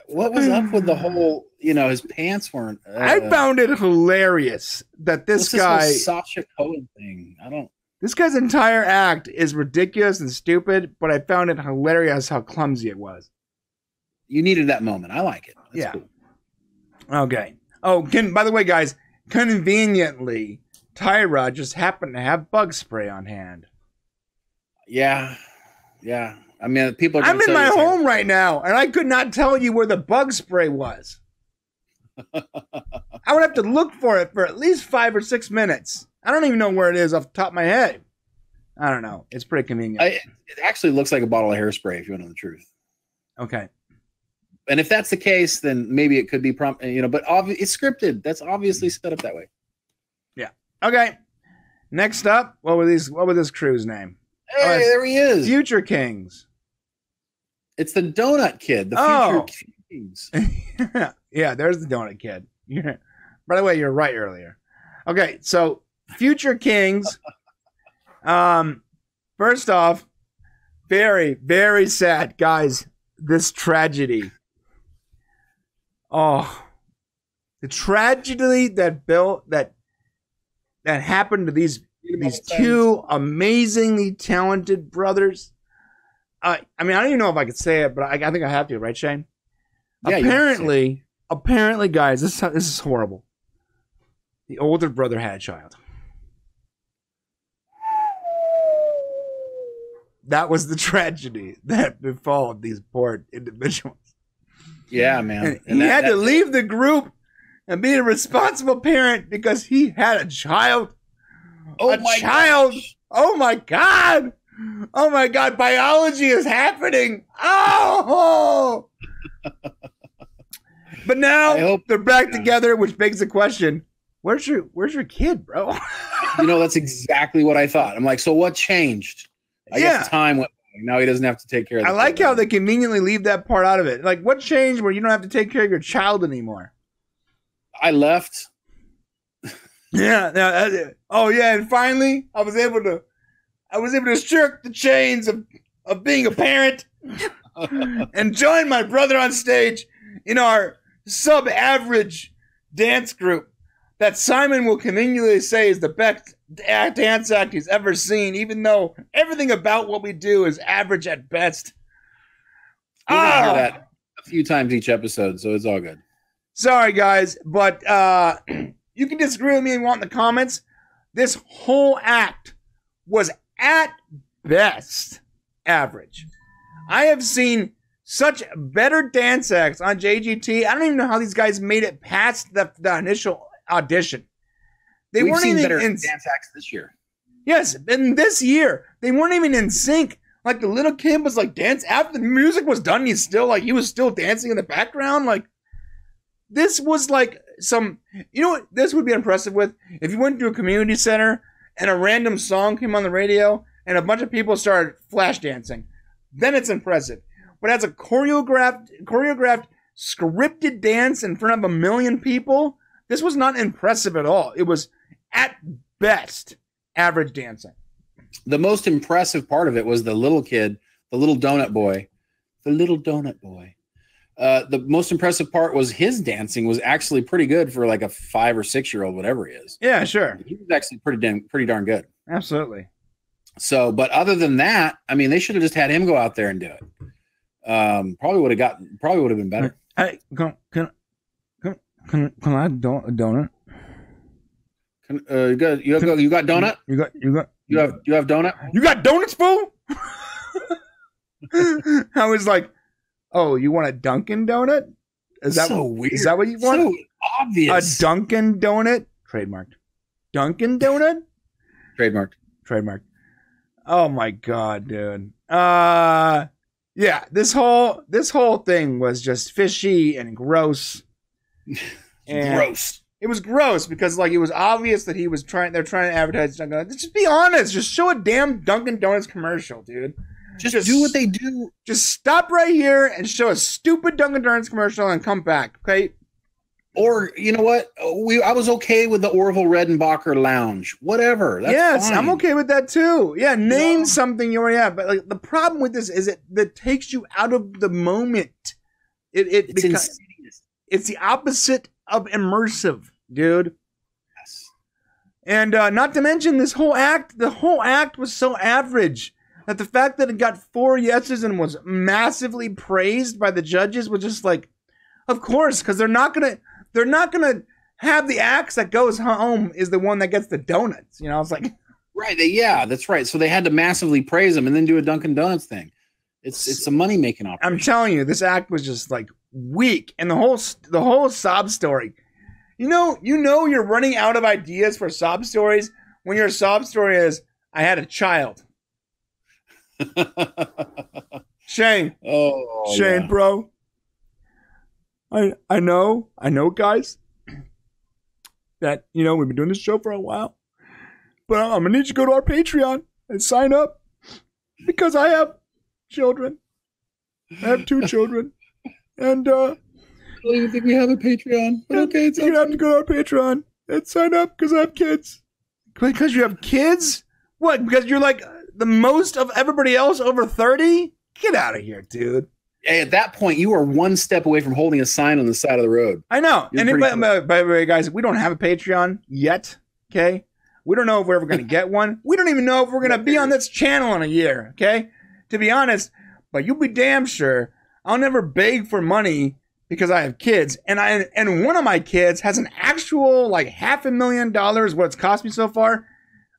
What was up with the whole? His pants weren't. I found it hilarious that this guy, this whole Sacha Cohen thing. This guy's entire act is ridiculous and stupid, but I found it hilarious how clumsy it was. You needed that moment. I like it. That's cool. Okay. Oh, by the way, guys, conveniently, Tyra just happened to have bug spray on hand. Yeah. I mean, people are. I'm in my home right now, and I could not tell you where the bug spray was. I would have to look for it for at least 5 or 6 minutes. I don't even know where it is off the top of my head. I don't know. It's pretty convenient. It actually looks like a bottle of hairspray, if you want to know the truth. Okay. And if that's the case, then maybe it could be but it's scripted. That's obviously set up that way. Yeah. Okay. Next up, what was this crew's name? Hey, there he is. Future Kings. It's the Donut Kid. The Future Kings. Yeah, there's the Donut Kid. By the way, you're right earlier. Okay, so Future Kings. First off, very, very sad, guys. This tragedy. Oh, the tragedy that happened to these two amazingly talented brothers. I mean, I don't even know if I could say it, but I think I have to, right, Shane? Yeah, apparently, guys, this is horrible. The older brother had a child. That was the tragedy that befall these poor individuals. Yeah, man. And he had to leave the group and be a responsible parent because he had a child. Oh my God. Oh my God. Biology is happening. Oh. But now they're back together, which begs the question, where's your kid, bro? That's exactly what I thought. I'm like, so what changed? I guess time went by. Now he doesn't have to take care of it. I like how they conveniently leave that part out of it. Like, what changed where you don't have to take care of your child anymore? I left. Yeah. And finally, I was able to shirk the chains of being a parent and join my brother on stage in our sub-average dance group that Simon will conveniently say is the best dance act he's ever seen, even though everything about what we do is average at best. You're gonna hear that a few times each episode, so it's all good. Sorry, guys, but you can disagree with me and want in the comments. This whole act was at best average. I have seen such better dance acts on JGT. I don't even know how these guys made it past the initial audition. We've seen better dance acts this year. Yes, and this year they weren't even in sync. Like the little kid was like dance after the music was done. He was still dancing in the background. Like this was like what this would be impressive with if you went to a community center and a random song came on the radio and a bunch of people started flash dancing. Then it's impressive. But as a choreographed scripted dance in front of 1 million people, this was not impressive at all. It was at best average dancing. The most impressive part of it was the little kid, the little donut boy. The most impressive part was his dancing was actually pretty good for like a 5 or 6 year old, whatever he is. Yeah, sure. He was actually pretty darn good. Absolutely. So, but other than that, I mean, they should have just had him go out there and do it. Probably would have been better. Hey, can I have a donut? You got donut? You have donut? You got donuts, fool? I was like, oh, you want a Dunkin' donut? Is that so weird? Is that what you want? So obvious. A Dunkin' donut? Trademarked. Dunkin' donut? Trademarked. Oh my god, dude. Yeah, this whole thing was just fishy and gross. And gross. It was gross because like it was obvious that they're trying to advertise Dunkin' Donuts. Just be honest. Just show a damn Dunkin' Donuts commercial, dude. Just do what they do. Just stop right here and show a stupid Dunkin' Donuts commercial and come back, okay? Or you know what? I was okay with the Orville Redenbacher Lounge. Whatever. That's fine. I'm okay with that too. Yeah, name something you already have. But like the problem with this is that takes you out of the moment. It's insidious. It's the opposite of immersive, dude. Yes. And not to mention this whole act. The whole act was so average that the fact that it got 4 yeses and was massively praised by the judges was just like, of course, because they're not gonna have the axe that goes home is the one that gets the donuts. You know, it's like right. That's right. So they had to massively praise them and then do a Dunkin' Donuts thing. It's a money making operation. I'm telling you, this act was just like weak, and the whole sob story. You know, you're running out of ideas for sob stories when your sob story is, I had a child. Shane, yeah. bro. I know, guys, that, you know, we've been doing this show for a while, but I'm going to need you to go to our Patreon and sign up because I have children. I have 2 children. And, I don't even think we have a Patreon, but okay. You're going to have to go to our Patreon and sign up because I have kids. Because you have kids? What? Because you're like the most of everybody else over 30? Get out of here, dude. Hey, at that point, you are one step away from holding a sign on the side of the road. I know. And by the way, guys, we don't have a Patreon yet, okay? We don't know if we're ever going to get one. We don't even know if we're going to be on this channel in a year, okay? To be honest, but you'll be damn sure I'll never beg for money because I have kids. And one of my kids has an actual, like, $500,000, what it's cost me so far,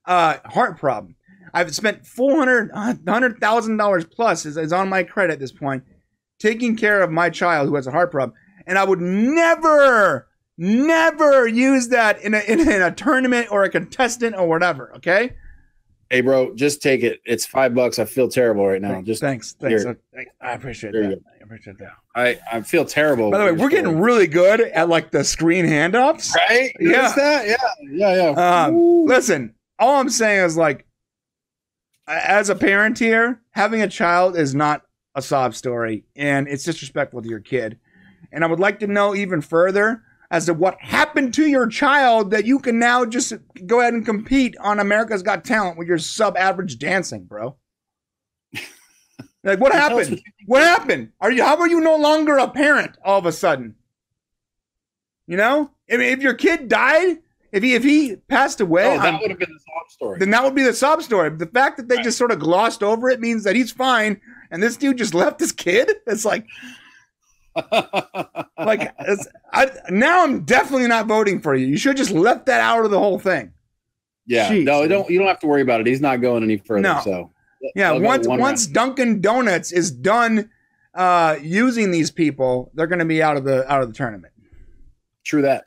heart problem. I've spent $100,000 plus is on my credit at this point, taking care of my child who has a heart problem. And I would never use that in a tournament or a contestant or whatever, okay? Hey, bro, just take it. It's $5. I feel terrible right now. Thanks. I appreciate that. I appreciate that. I feel terrible. By the way, we're getting really good at like the screen handoffs. Right? Yeah. That? Yeah. Listen, all I'm saying is like, as a parent here, having a child is not a sob story, and it's disrespectful to your kid. And I would like to know even further as to what happened to your child that you can now just go ahead and compete on America's Got Talent with your sub-average dancing, bro. Like, what happened? What happened? How are you no longer a parent all of a sudden? You know? I mean, if your kid died, if he passed away, that would have been the sob story. Then that would be the sob story. But the fact that they just sort of glossed over it means that he's fine, and this dude just left his kid. It's like, now I'm definitely not voting for you. You should have just left that out of the whole thing. Yeah, jeez, no, you don't have to worry about it. He's not going any further. No. So yeah, once Dunkin' Donuts is done using these people, they're going to be out of the tournament. True that.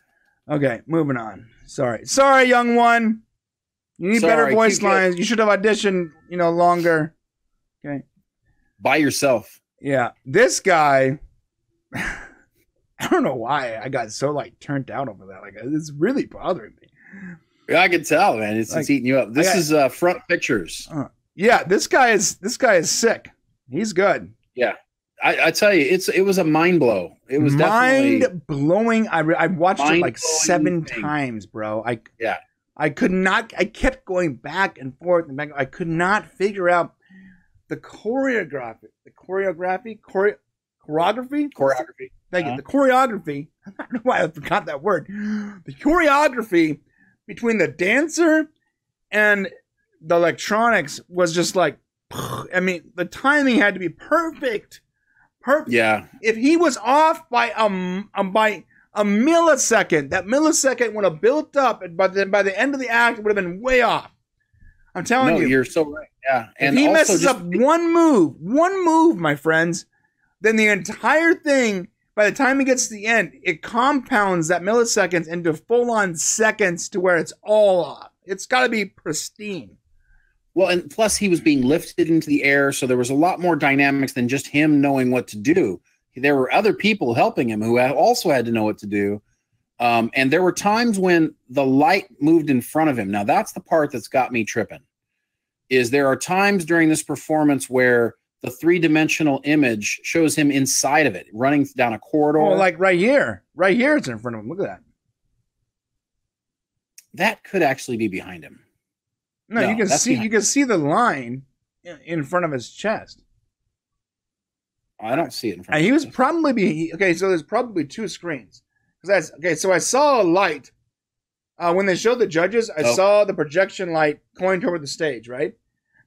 Okay, moving on. Sorry, young one. You need better voice lines. You should have auditioned, longer. Okay. By yourself. Yeah. This guy, I don't know why I got so turned out over that. Like, it's really bothering me. Yeah, I can tell, man. It's eating you up. This is front pictures. Yeah, this guy is sick. He's good. Yeah. I tell you, it was a mind blow. It was mind blowing. I watched it like 7 times, bro. I could not. I kept going back and forth and back. I could not figure out the choreography choreography. Choreography. Thank you. The choreography. I don't know why I forgot that word. The choreography between the dancer and the electronics was just like, I mean, the timing had to be perfect. Perfect. Yeah. If he was off by a millisecond, that millisecond would have built up, and by the end of the act, it would have been way off. I'm telling you. You're so right. Yeah. And if he messes up one move, my friends, then the entire thing, by the time he gets to the end, it compounds that milliseconds into full-on seconds to where it's all off. It's got to be pristine. Well, and plus he was being lifted into the air, so there was a lot more dynamics than just him knowing what to do. There were other people helping him who also had to know what to do. And there were times when the light moved in front of him. Now, that's the part that's got me tripping, is there are times during this performance where the three-dimensional image shows him inside of it, running down a corridor. Oh, like right here. Right here it's in front of him. Look at that. That could actually be behind him. No, you can see the line in front of his chest. I don't see it in front of him. He was probably okay, so there's probably two screens. So I saw a light. When they showed the judges, I saw the projection light going toward the stage, right?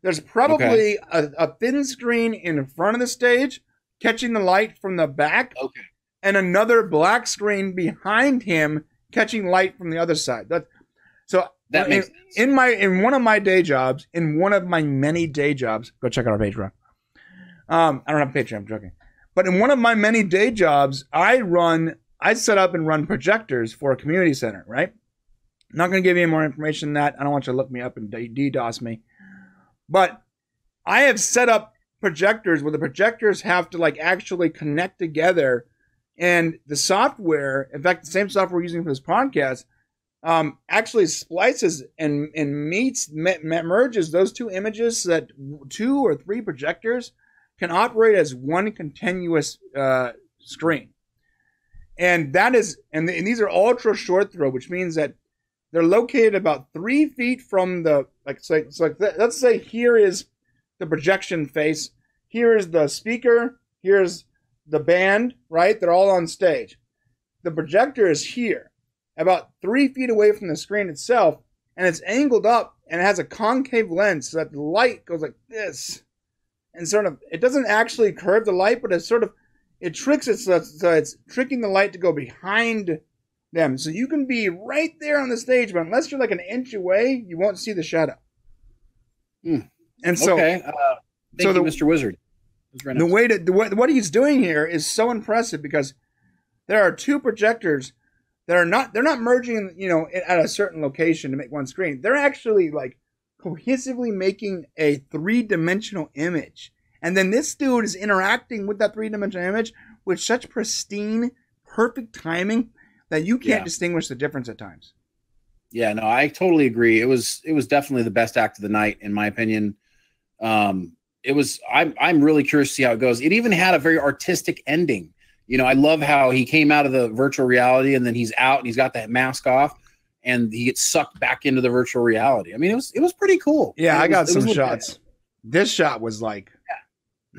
There's probably a thin screen in front of the stage, catching the light from the back, and another black screen behind him, catching light from the other side. That makes sense. In one of my day jobs, in one of my many day jobs, go check out our Patreon. I don't have a Patreon, I'm joking. But in one of my many day jobs, I set up and run projectors for a community center, right? I'm not going to give you any more information than that. I don't want you to look me up and DDoS me. But I have set up projectors where the projectors have to like actually connect together. And the software, in fact, the same software we're using for this podcast, actually splices and merges those two images so that 2 or 3 projectors can operate as one continuous screen. And that is, and these are ultra short throw, which means that they're located about 3 feet from the, let's say here is the projection face, here is the speaker, here's the band, right? They're all on stage. The projector is here, about 3 feet away from the screen itself, and it's angled up and it has a concave lens so that the light goes like this. And sort of, it doesn't actually curve the light, but it tricks it so it's tricking the light to go behind them. So you can be right there on the stage, but unless you're like an inch away, you won't see the shadow. And so, thank you, Mr. Wizard. What he's doing here is so impressive because there are 2 projectors that they're not merging, at a certain location to make one screen. They're actually like cohesively making a 3-dimensional image. And then this dude is interacting with that 3-dimensional image with such pristine, perfect timing that you can't distinguish the difference at times. Yeah, no, I totally agree. It was definitely the best act of the night, in my opinion. I'm really curious to see how it goes. It even had a very artistic ending. I love how he came out of the virtual reality and then he's out and he's got that mask off and he gets sucked back into the virtual reality. I mean, it was pretty cool. Yeah, I got some shots. This shot was like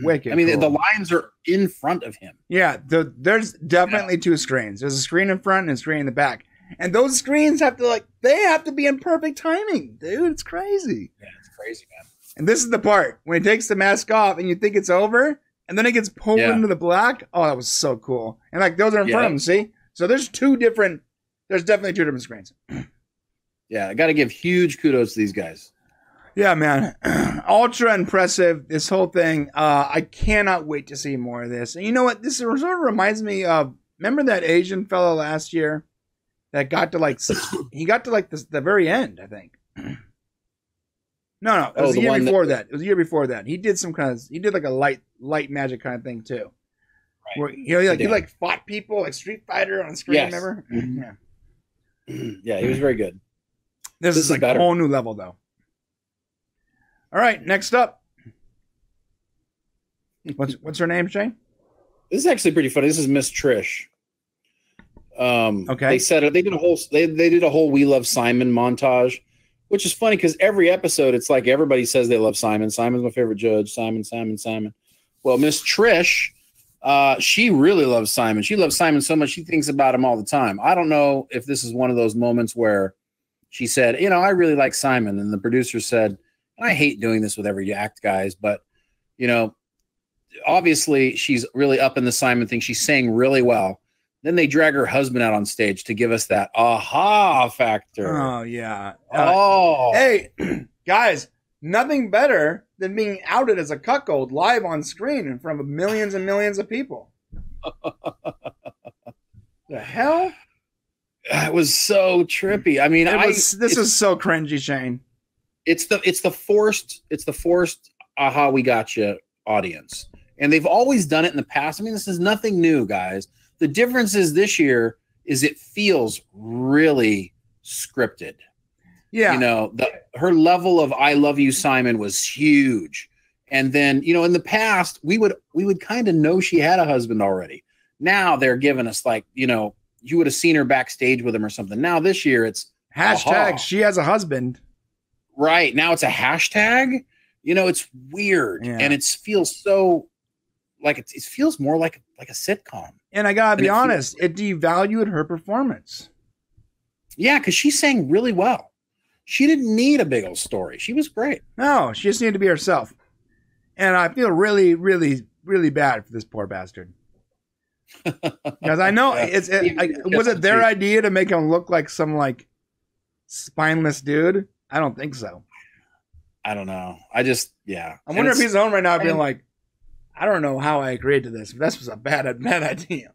wicked. I mean, cool. The lines are in front of him. Yeah, there's definitely 2 screens. There's a screen in front and a screen in the back. And those screens have to be in perfect timing, dude. It's crazy. Yeah, it's crazy, man. And this is the part when he takes the mask off and you think it's over, and then it gets pulled into the black. Oh, that was so cool. And like those are in front of him, see? So there's definitely 2 different screens. Yeah, I got to give huge kudos to these guys. Yeah, man. Ultra impressive, this whole thing. I cannot wait to see more of this. And you know what? This sort of reminds me of, remember that Asian fellow last year that got to the very end, I think. No, it was the year before that. It was the year before that. He did like a light magic kind of thing too. Right. Where he fought people like Street Fighter on screen, remember? Mm-hmm. Yeah, he was very good. This is like better. A whole new level though. All right, next up. What's her name, Shane? This is actually pretty funny. This is Miss Trish. Okay. They said they did a whole We Love Simon montage, which is funny because every episode it's like everybody says they love Simon. Simon's my favorite judge. Simon. Well, Miss Trish She really loves Simon. She loves Simon so much she thinks about him all the time. I don't know if this is one of those moments where she said, you know, I really like Simon. And the producer said, I hate doing this with every act, guys, but, you know, obviously she's really up in the Simon thing. She's saying really well. Then they drag her husband out on stage to give us that aha factor. Oh, yeah. Hey, guys, nothing better than being outed as a cuckold live on screen in front of millions and millions of people. The hell? It was so trippy. I mean, this is so cringy, Shane. It's the forced aha, we got you audience. And they've always done it in the past. I mean, this is nothing new, guys. The difference is this year is it feels really scripted. Yeah. You know, her level of I love you, Simon was huge. And then, you know, in the past, we would kind of know she had a husband already. Now they're giving us like, you know, you would have seen her backstage with him or something. Now this year it's hashtag she has a husband. Right. Now it's a hashtag. You know, it's weird. Yeah. And it feels so like it feels more like a sitcom. And I gotta be honest, it devalued her performance. Yeah, because she sang really well. She didn't need a big old story. She was great. No, she just needed to be herself. And I feel really, really, really bad for this poor bastard. Because I know was it their idea to make him look like some like spineless dude? I don't think so. I don't know. I wonder if he's home right now being like, I don't know how I agreed to this, but this was a bad idea.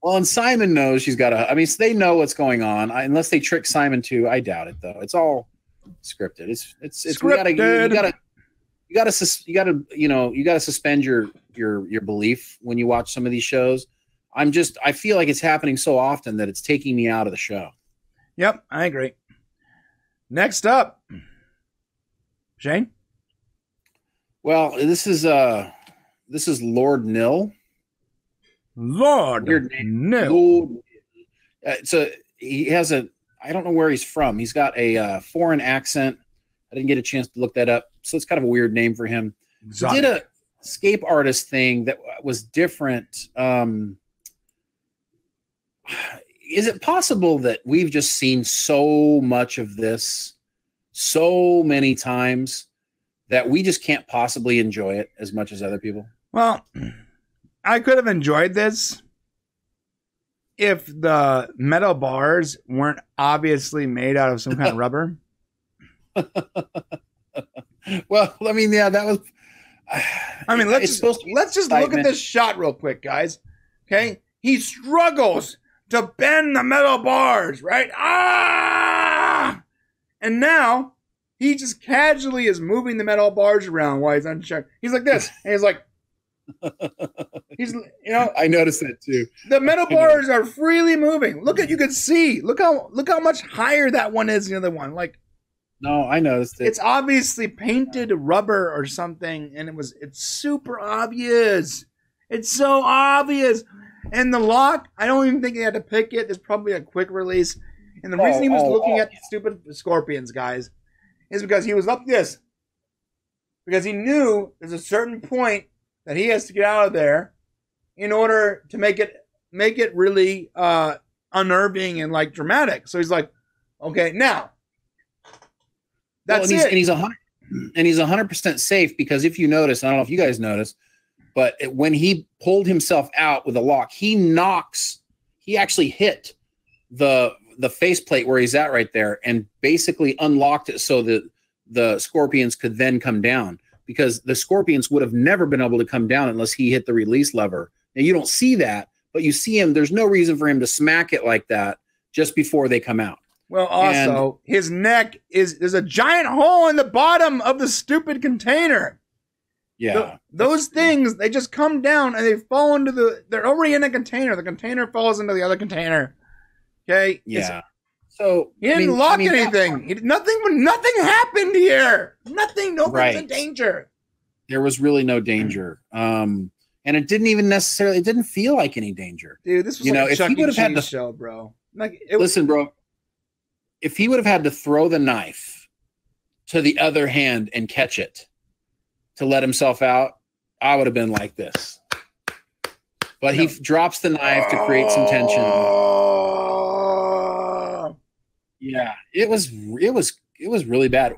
Well, and Simon knows she's got I mean, so they know what's going on. Unless they trick Simon too, I doubt it though. It's all scripted. It's scripted. You gotta suspend your belief when you watch some of these shows. I feel like it's happening so often that it's taking me out of the show. Yep, I agree. Next up, Shane. Well, this is Lord Nil. Lord Nil. He has I don't know where he's from. He's got a foreign accent. I didn't get a chance to look that up. So it's kind of a weird name for him. Exotic. He did a escape artist thing that was different. Is it possible that we've just seen so much of this so many times that we just can't possibly enjoy it as much as other people? Well, I could have enjoyed this if the metal bars weren't obviously made out of some kind of rubber. Well, I mean, yeah, that was. I mean, let's just look at this shot real quick, guys. Okay, he struggles to bend the metal bars, right? And now he just casually is moving the metal bars around while he's unchecked. He's like this, and he's like, I noticed that too. The metal bars are freely moving. You can see. Look how much higher that one is than the other one. Like. No, I noticed it. It's obviously painted rubber or something, and it's super obvious. It's so obvious. And the lock, I don't even think he had to pick it. It's probably a quick release. And the reason he was looking at the stupid scorpions, guys, is because he was up this. Because he knew there's a certain point that he has to get out of there in order to make it really unnerving and like dramatic. So he's like, okay, now. That's it. And he's 100% safe because if you notice, I don't know if you guys notice, but when he pulled himself out with a lock, he actually hit the faceplate where he's at right there and basically unlocked it so that the scorpions could then come down, because the scorpions would have never been able to come down unless he hit the release lever. Now you don't see that, but you see him. There's no reason for him to smack it like that just before they come out. Well, also, his neck there's a giant hole in the bottom of the stupid container. Yeah. Those things, they just come down and they fall into they're already in a container. The container falls into the other container. Okay? Yeah. So he didn't lock anything. Nothing happened here. Nothing. Nobody's in danger. There was really no danger. And it didn't even necessarily, it didn't feel like any danger. Dude, this was like a Chuck E. Cheese show, bro. Listen, bro. If he would have had to throw the knife to the other hand and catch it to let himself out, I would have been like this. But he drops the knife to create some tension. Yeah, it was really bad.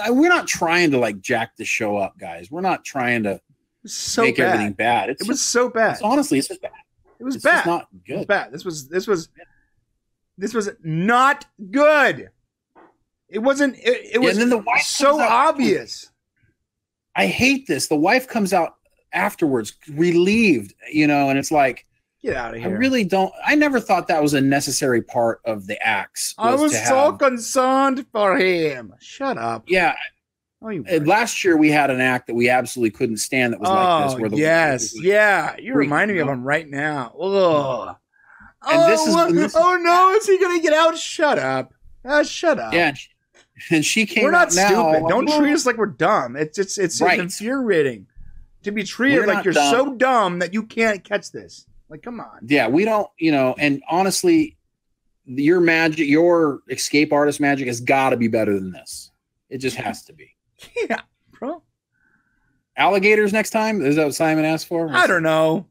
We're not trying to like jack the show up, guys. We're not trying to make everything bad. It was so bad. Honestly, it's just bad. It was bad. Just not good. It was bad. This was not good. It wasn't. It was. And then the wife so obvious. I hate this. The wife comes out afterwards, relieved, and it's like, get out of here. I really don't. I never thought that was a necessary part of the acts. I was so concerned for him. Shut up. Yeah. Oh, last year we had an act that we absolutely couldn't stand that was like this. Where the you reminded me of him right now. Ugh. And oh no, is he gonna get out? Shut up. Shut up. Yeah. And she came. We're not out now. stupid. Don't treat us like we're dumb. It's right. infuriating to be treated like you're dumb. So dumb that you can't catch this. Like, come on. Yeah, we don't. And honestly, your magic, your escape artist magic, has got to be better than this. It just has to be. Yeah, bro. Alligators next time? Is that what Simon asked for? I don't know.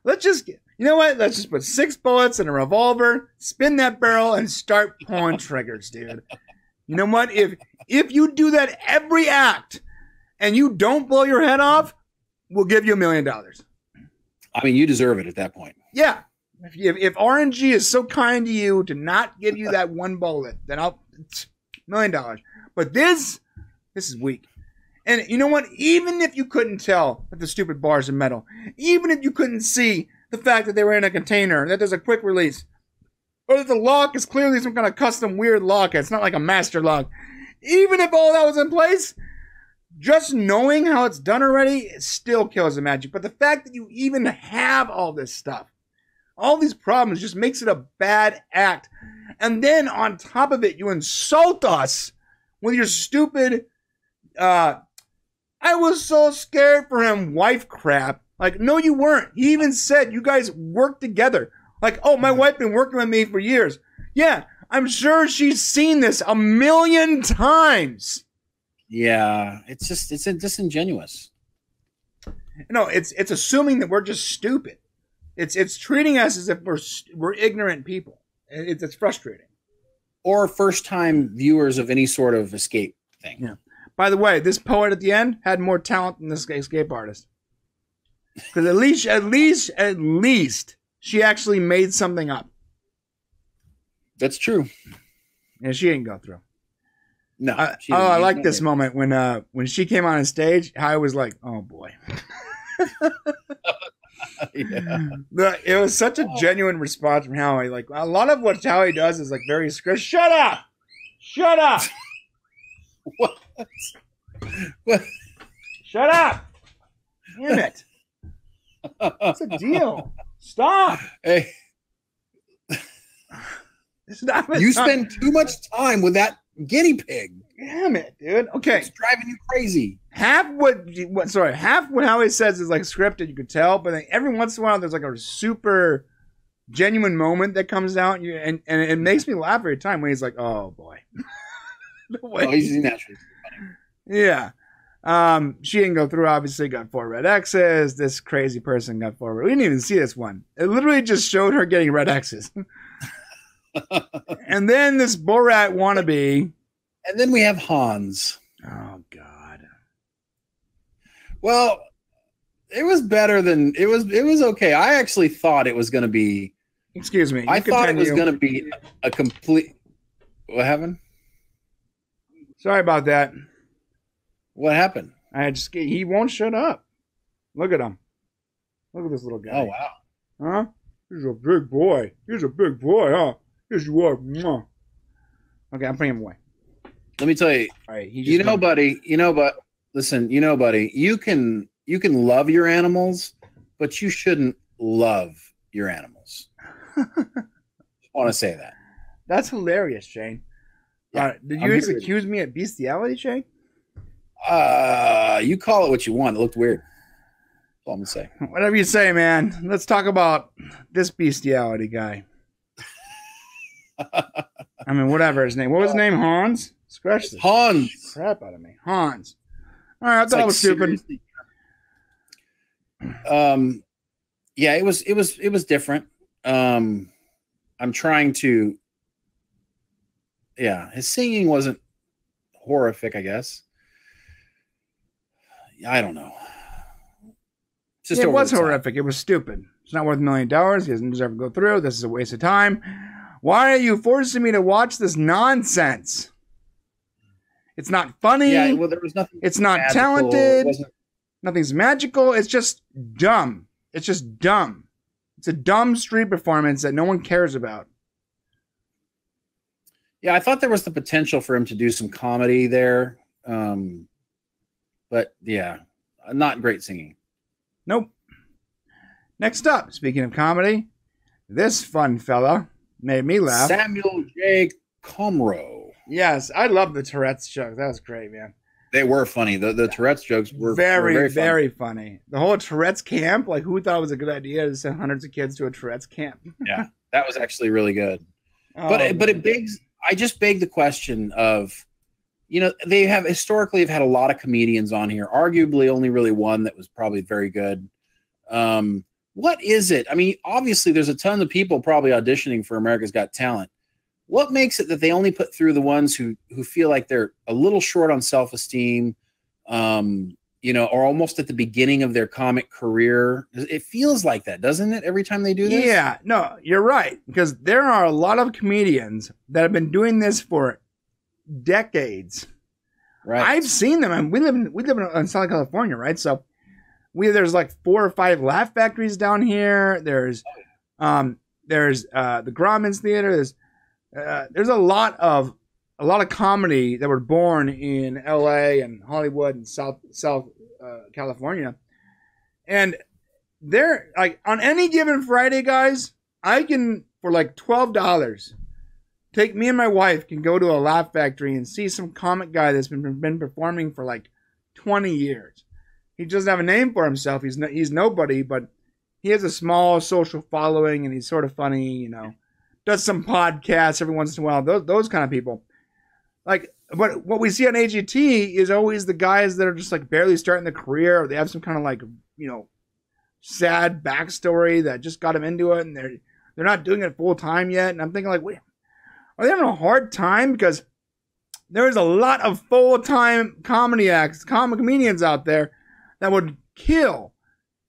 Let's just you know what? Let's just put 6 bullets in a revolver, spin that barrel, and start pulling triggers, dude. You know what? If you do that every act and you don't blow your head off, we'll give you $1 million. I mean, you deserve it at that point. Yeah. If RNG is so kind to you to not give you that one bullet, then I'll $1 million. But this is weak. And you know what? Even if you couldn't tell that the stupid bars are metal, even if you couldn't see the fact that they were in a container, that there's a quick release, or that the lock is clearly some kind of custom weird lock, it's not like a master lock. Even if all that was in place, just knowing how it's done already, it still kills the magic. But the fact that you even have all this stuff, all these problems, just makes it a bad act. And then on top of it, you insult us with your stupid, I was so scared for him wife crap. Like, no, you weren't. He even said you guys worked together. Like, oh, my wife been working with me for years. Yeah, I'm sure she's seen this 1,000,000 times. Yeah, it's disingenuous. No, it's assuming that we're just stupid. It's treating us as if we're ignorant people. It's frustrating. Or first-time viewers of any sort of escape thing. Yeah. By the way, this poet at the end had more talent than this escape artist. Because at least she actually made something up. That's true. And she didn't go through. No. I like this moment when she came on stage. I was like, oh boy. Yeah. It was such a genuine response from Howie. Like, a lot of what Howie does is like very script. Shut up! What? Shut up! Damn it! What's the deal? Stop! Hey, you spend too much time with that guinea pig. Damn it, dude. Okay, it's driving you crazy. Half what Howie says is like scripted, you could tell, but then every once in a while there's like a super genuine moment that comes out, and it makes me laugh every time when he's like, "Oh boy." He's naturally funny. Yeah. She didn't go through, obviously, got 4 red X's. This crazy person got 4 red. We didn't even see this one. It literally just showed her getting red X's. And then this Borat wannabe. And then we have Hans. Oh, God. Well, it was better than, it was okay. I actually thought it was going to be. Excuse me. I thought it was going to be a complete. What happened? Sorry about that. What happened? He won't shut up. Look at him. Look at this little guy. Oh, wow. Huh? He's a big boy. Huh? Yes, you are. Mwah. Okay, I'm putting him away. Let me tell you. All right, buddy, listen, buddy, you can love your animals, but you shouldn't love your animals. I want to say that. That's hilarious, Shane. Yeah, did you just accuse me of bestiality, Shane? You call it what you want. It looked weird. That's all I'm gonna say. Whatever you say, man. Let's talk about this bestiality guy. I mean, whatever his name. What was his name? Hans? Scratch this. Hans. Crap out of me. Hans. All right, I thought I was stupid. Yeah, it was different. I'm trying to. Yeah, his singing wasn't horrific, I guess. I don't know. Just it was horrific. It was stupid. It's not worth $1 million. He doesn't deserve to go through. This is a waste of time. Why are you forcing me to watch this nonsense? It's not funny. Yeah, well, there was nothing. It's not talented. Nothing's magical. It's just dumb. It's just dumb. It's a dumb street performance that no one cares about. Yeah, I thought there was the potential for him to do some comedy there. But yeah, not great singing. Nope. Next up, speaking of comedy, this fun fella made me laugh. Samuel J. Comroe. Yes, I love the Tourette's joke. That was great, man. They were funny. The Tourette's jokes were very funny. The whole Tourette's camp, like who thought it was a good idea to send hundreds of kids to a Tourette's camp? Yeah, that was actually really good. But it begs. I just beg the question of, they have historically have had a lot of comedians on here. Arguably, only really one that was probably very good. What is it? I mean, obviously, there's a ton of people probably auditioning for America's Got Talent. What makes it that they only put through the ones who feel like they're a little short on self-esteem, or almost at the beginning of their comic career? It feels like that, doesn't it, every time they do this? Yeah, no, you're right. Because there are a lot of comedians that have been doing this for decades. Right. I've seen them. And we live in Southern California, right? So there's like 4 or 5 Laugh Factories down here. There's the Grauman's Theater. There's a lot of comedy that were born in LA and Hollywood and South California. And they're like, on any given Friday, guys, I can, for like $12, take me and my wife can go to a Laugh Factory and see some comic guy that's been performing for like 20 years. He doesn't have a name for himself. He's nobody, but he has a small social following and he's sort of funny, does some podcasts every once in a while. Those kind of people. Like, but what we see on AGT is always the guys that are just like barely starting their career, or they have some kind of like, sad backstory that just got them into it, and they're not doing it full time yet. And I'm thinking like, wait, are they having a hard time? Because there's a lot of full time comedians out there that would kill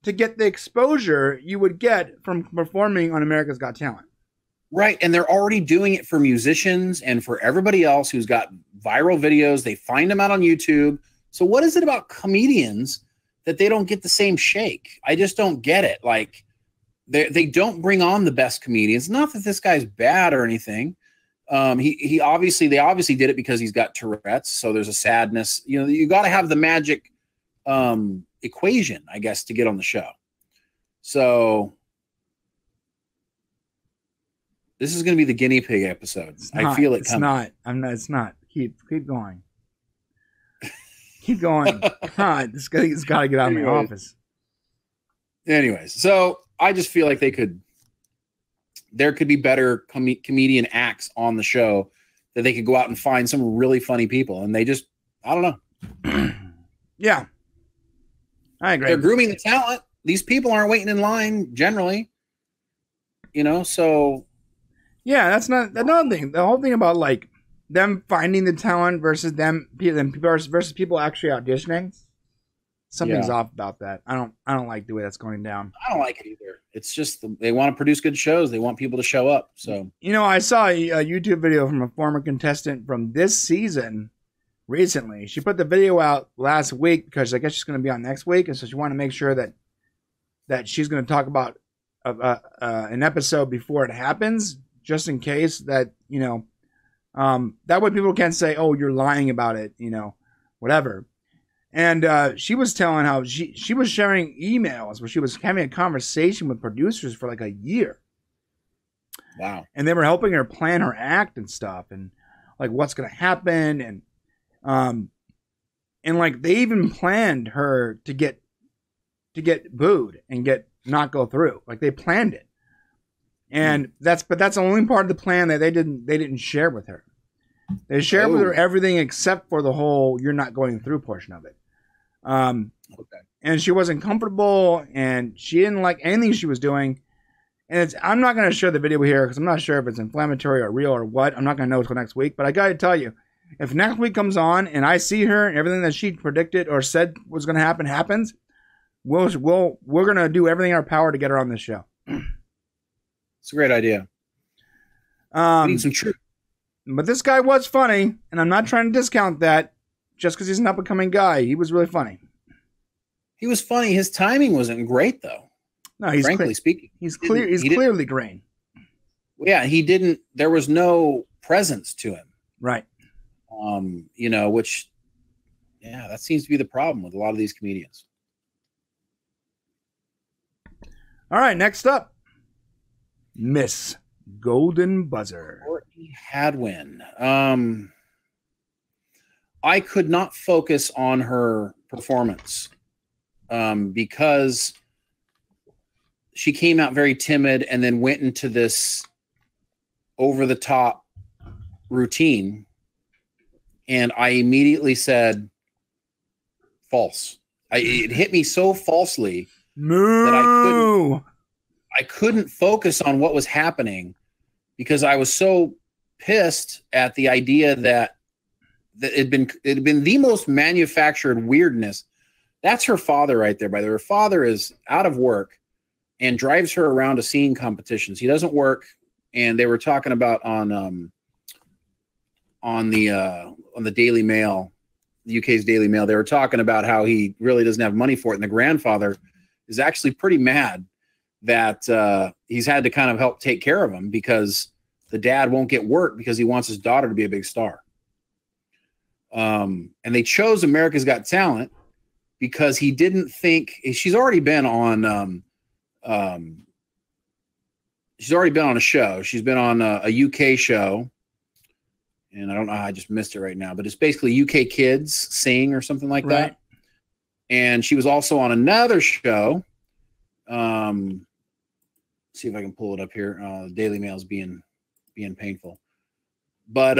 to get the exposure you would get from performing on America's Got Talent. Right. And they're already doing it for musicians and for everybody else who's got viral videos. They find them out on YouTube. So what is it about comedians that they don't get the same shake? I just don't get it. Like they don't bring on the best comedians. Not that this guy's bad or anything. They obviously did it because he's got Tourette's. So there's a sadness, you got to have the magic equation, I guess, to get on the show. So this is going to be the guinea pig episode. I feel it coming. It's not. Keep going. Keep going. God, this guy's got to get out of my office. Anyways, so I just feel like there could be better comedian acts on the show that they could go out and find some really funny people. And they just, I don't know. Yeah. I agree. They're grooming the talent. These people aren't waiting in line generally, so. Yeah, that's not another thing. The whole thing about like them finding the talent versus versus people actually auditioning. Something's off about that. I don't like the way that's going down. I don't like it either. It's just they want to produce good shows. They want people to show up. So I saw a YouTube video from a former contestant from this season recently. She put the video out last week because I guess she's going to be on next week, and so she wanted to make sure that she's going to talk about an episode before it happens, just in case that that way people can't say, "Oh, you're lying about it," whatever. And she was telling how she was sharing emails where she was having a conversation with producers for like a year. Wow. And they were helping her plan her act and stuff, and like what's going to happen, and like they even planned her to get booed and not go through. Like they planned it. And that's the only part of the plan that they didn't share with her. They shared with her everything except for the whole "you're not going through" portion of it. Okay. and she wasn't comfortable, and she didn't like anything she was doing. And I'm not going to show the video here because I'm not sure if it's inflammatory or real or what. I'm not going to know until next week. But I got to tell you, if next week comes on and I see her and everything that she predicted or said was going to happen happens, we're going to do everything in our power to get her on this show. It's a great idea. We need some truth. But this guy was funny, and I'm not trying to discount that just because he's an up-and-coming guy. He was really funny. He was funny. His timing wasn't great, though. No, he's frankly speaking, he's clearly green. Yeah, he didn't. There was no presence to him, right? Which, that seems to be the problem with a lot of these comedians. All right, next up, Miss Golden Buzzer. Courtney Hadwin. I could not focus on her performance because she came out very timid and then went into this over-the-top routine, and I immediately said, false. It hit me so falsely that I couldn't focus on what was happening because I was so pissed at the idea that it had been the most manufactured weirdness. That's her father right there, by the way. Her father is out of work and drives her around to singing competitions. He doesn't work, and they were talking about on the Daily Mail, the UK's Daily Mail. They were talking about how he really doesn't have money for it, and the grandfather is actually pretty mad that he's had to kind of help take care of him because the dad won't get work because he wants his daughter to be a big star. And they chose America's Got Talent because he didn't think she's already been on a show. She's been on a UK show, and I don't know how I just missed it right now, but it's basically UK Kids Sing or something like that. And she was also on another show. See if I can pull it up here. The Daily Mail's being painful, but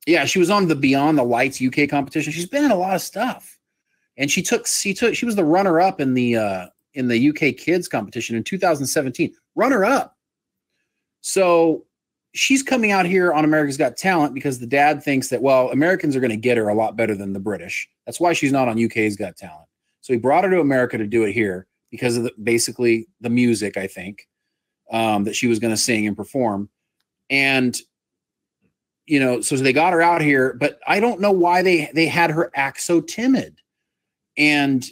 yeah, she was on the Beyond the Lights UK competition. She's been in a lot of stuff, and she was the runner up in the UK Kids competition in 2017. Runner up. So she's coming out here on America's Got Talent because the dad thinks that, well, Americans are going to get her a lot better than the British. That's why she's not on UK's Got Talent. So he brought her to America to do it here because of basically the music, I think, that she was going to sing and perform. And, so they got her out here, but I don't know why they had her act so timid. And,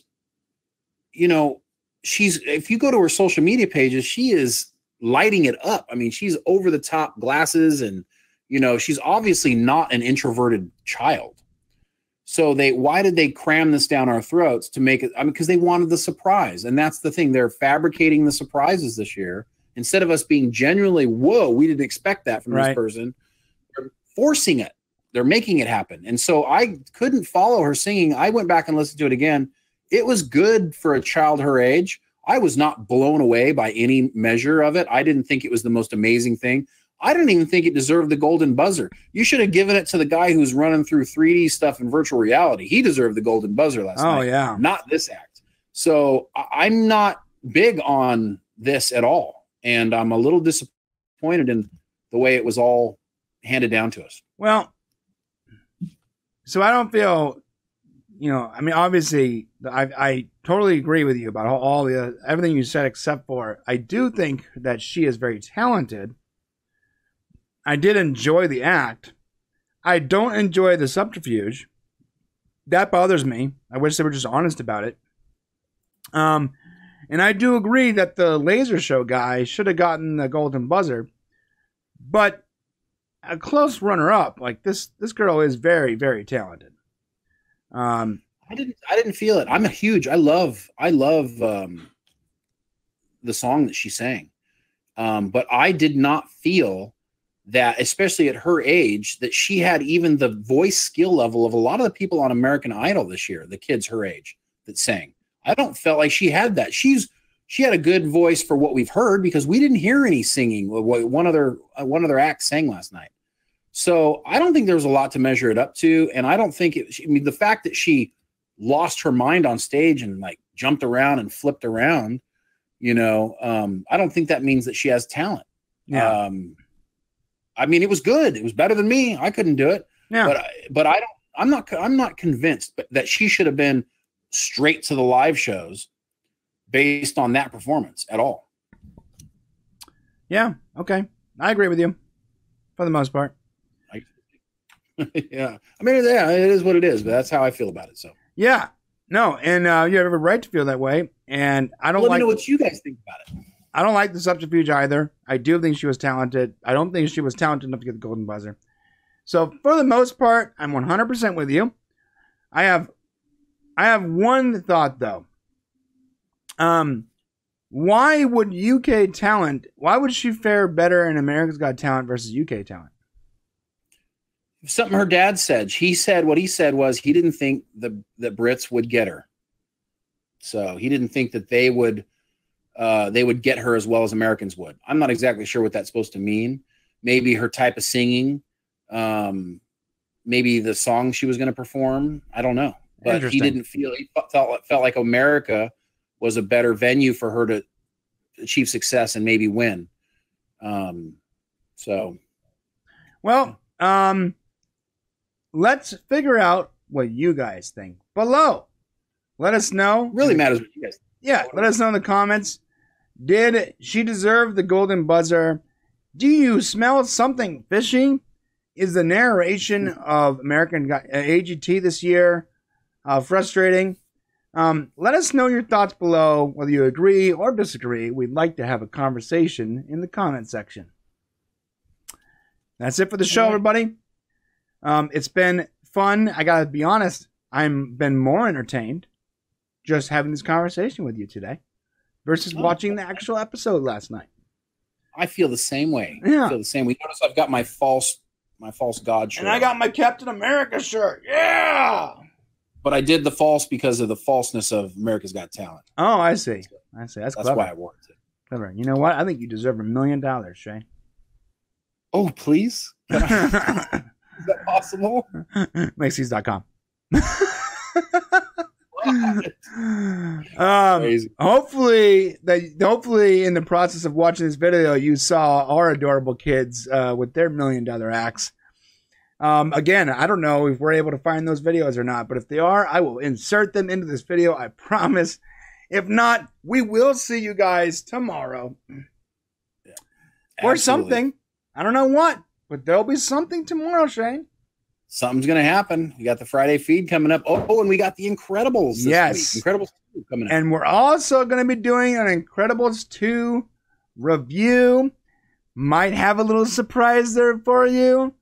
if you go to her social media pages, she is lighting it up. I mean, she's over the top glasses and, she's obviously not an introverted child. So why did they cram this down our throats to make it? I mean, because they wanted the surprise. And that's the thing. They're fabricating the surprises this year. Instead of us being genuinely, whoa, we didn't expect that from this person. They're forcing it. They're making it happen. And so I couldn't follow her singing. I went back and listened to it again. It was good for a child her age. I was not blown away by any measure of it. I didn't think it was the most amazing thing. I didn't even think it deserved the golden buzzer. You should have given it to the guy who's running through 3D stuff in virtual reality. He deserved the golden buzzer last night. Oh, yeah. Not this act. So I'm not big on this at all. And I'm a little disappointed in the way it was all handed down to us. Well, so I don't feel, I mean, obviously, I totally agree with you about everything you said, except for I do think that she is very talented. I did enjoy the act. I don't enjoy the subterfuge. That bothers me. I wish they were just honest about it. And I do agree that the laser show guy should have gotten the golden buzzer. But a close runner-up, like this girl is very, very talented. I didn't feel it. I love the song that she sang. But I did not feel that, especially at her age, that she had even the voice skill level of a lot of the people on American Idol this year, the kids her age that sang. I don't feel like she had that. She had a good voice for what we've heard because we didn't hear any singing. One other act sang last night. So I don't think there was a lot to measure it up to. And I don't think the fact that she lost her mind on stage and like jumped around and flipped around, I don't think that means that she has talent. Yeah. I mean, it was good. It was better than me. I couldn't do it. Yeah. But I'm not convinced that she should have been straight to the live shows based on that performance at all. Yeah. Okay. I agree with you for the most part. Yeah. I mean, yeah, it is what it is, but that's how I feel about it. So yeah, no. And you have every right to feel that way. And I don't let me know like what you guys think about it. I don't like the subterfuge either. I do think she was talented. I don't think she was talented enough to get the golden buzzer. So for the most part, I'm 100% with you. I have one thought though. Why would she fare better in America's Got Talent versus UK Talent? Something her dad said. What he said was he didn't think that Brits would get her. So he didn't think that they would get her as well as Americans would. I'm not exactly sure what that's supposed to mean. Maybe her type of singing, maybe the song she was going to perform. I don't know. But he felt like America was a better venue for her to achieve success and maybe win. Let's figure out what you guys think below. Let us know. Really matters what you guys think. Yeah, let us know in the comments. Did she deserve the golden buzzer? Do you smell something fishy? Is the narration of American AGT this year frustrating? Let us know your thoughts below, whether you agree or disagree. We'd like to have a conversation in the comment section. That's it for the show, everybody. It's been fun. I gotta be honest, I've been more entertained just having this conversation with you today versus watching the actual episode last night. I feel the same way. Yeah. I feel the same way. Notice I've got my false God shirt. And I got my Captain America shirt. Yeah. But I did the false because of the falseness of America's Got Talent. Oh, I see. That's clever. Why I wore it. Clever. You know what? I think you deserve $1 million, Shane. Oh, please? Is that possible? Macy's.com. Crazy. Hopefully in the process of watching this video, you saw our adorable kids with their $1 million acts. Again, I don't know if we're able to find those videos or not, but if they are, I will insert them into this video. I promise. If not, we will see you guys tomorrow. Yeah, or something. I don't know what, but there'll be something tomorrow, Shane. Something's going to happen. We got the Friday feed coming up. Oh, and we got the Incredibles this week. Incredibles 2 coming up. And we're also going to be doing an Incredibles 2 review. Might have a little surprise there for you.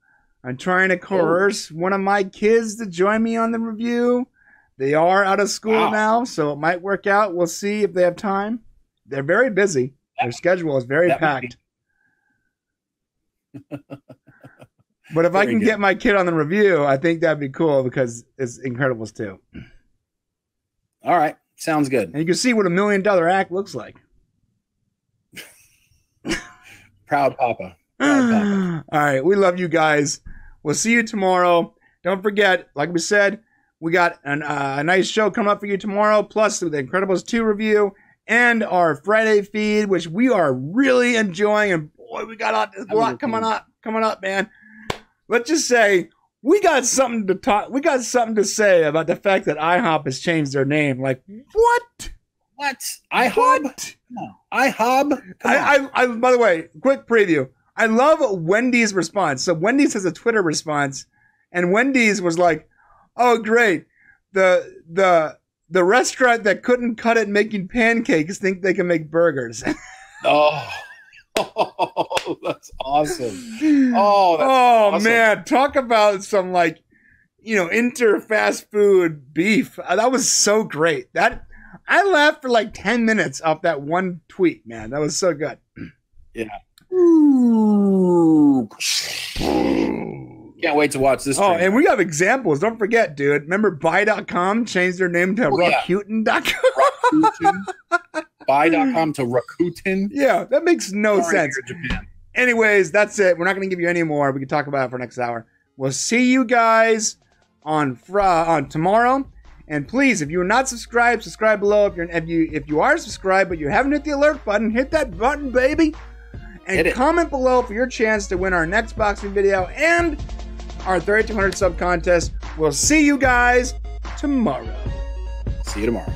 I'm trying to coerce one of my kids to join me on the review. They are out of school now, so it might work out. We'll see if they have time. They're very busy. Their schedule is very packed. But if I can get my kid on the review, I think that'd be cool because it's Incredibles 2. All right. Sounds good. And you can see what $1 million act looks like. Proud Papa. Proud Papa. All right. We love you guys. We'll see you tomorrow. Don't forget, like we said, we got a nice show coming up for you tomorrow, plus the Incredibles 2 review and our Friday feed, which we are really enjoying. And boy, we got a lot coming up, man. Let's just say we got something to talk. We got something to say about the fact that IHOP has changed their name. Like what? What? IHOP? What? IHOP? I by the way, quick preview. I love Wendy's response. So Wendy's has a Twitter response, and Wendy's was like, "Oh, great! The restaurant that couldn't cut it making pancakes think they can make burgers." Oh, that's awesome. Oh, man. Talk about some inter fast food beef. That was so great. I laughed for 10 minutes off that one tweet, man. That was so good. Yeah. Ooh. Can't wait to watch this. Oh, and we have examples. Don't forget, dude. Remember Buy.com changed their name to Rakuten.com? Buy.com to Rakuten. Yeah, that makes no sense. Anyways, that's it. We're not going to give you any more. We can talk about it for next hour. We'll see you guys on tomorrow. And please, if you are not subscribed, subscribe below. If you are subscribed but you haven't hit the alert button, hit that button, baby. And comment below for your chance to win our next boxing video and our 3200 sub contest. We'll see you guys tomorrow. See you tomorrow.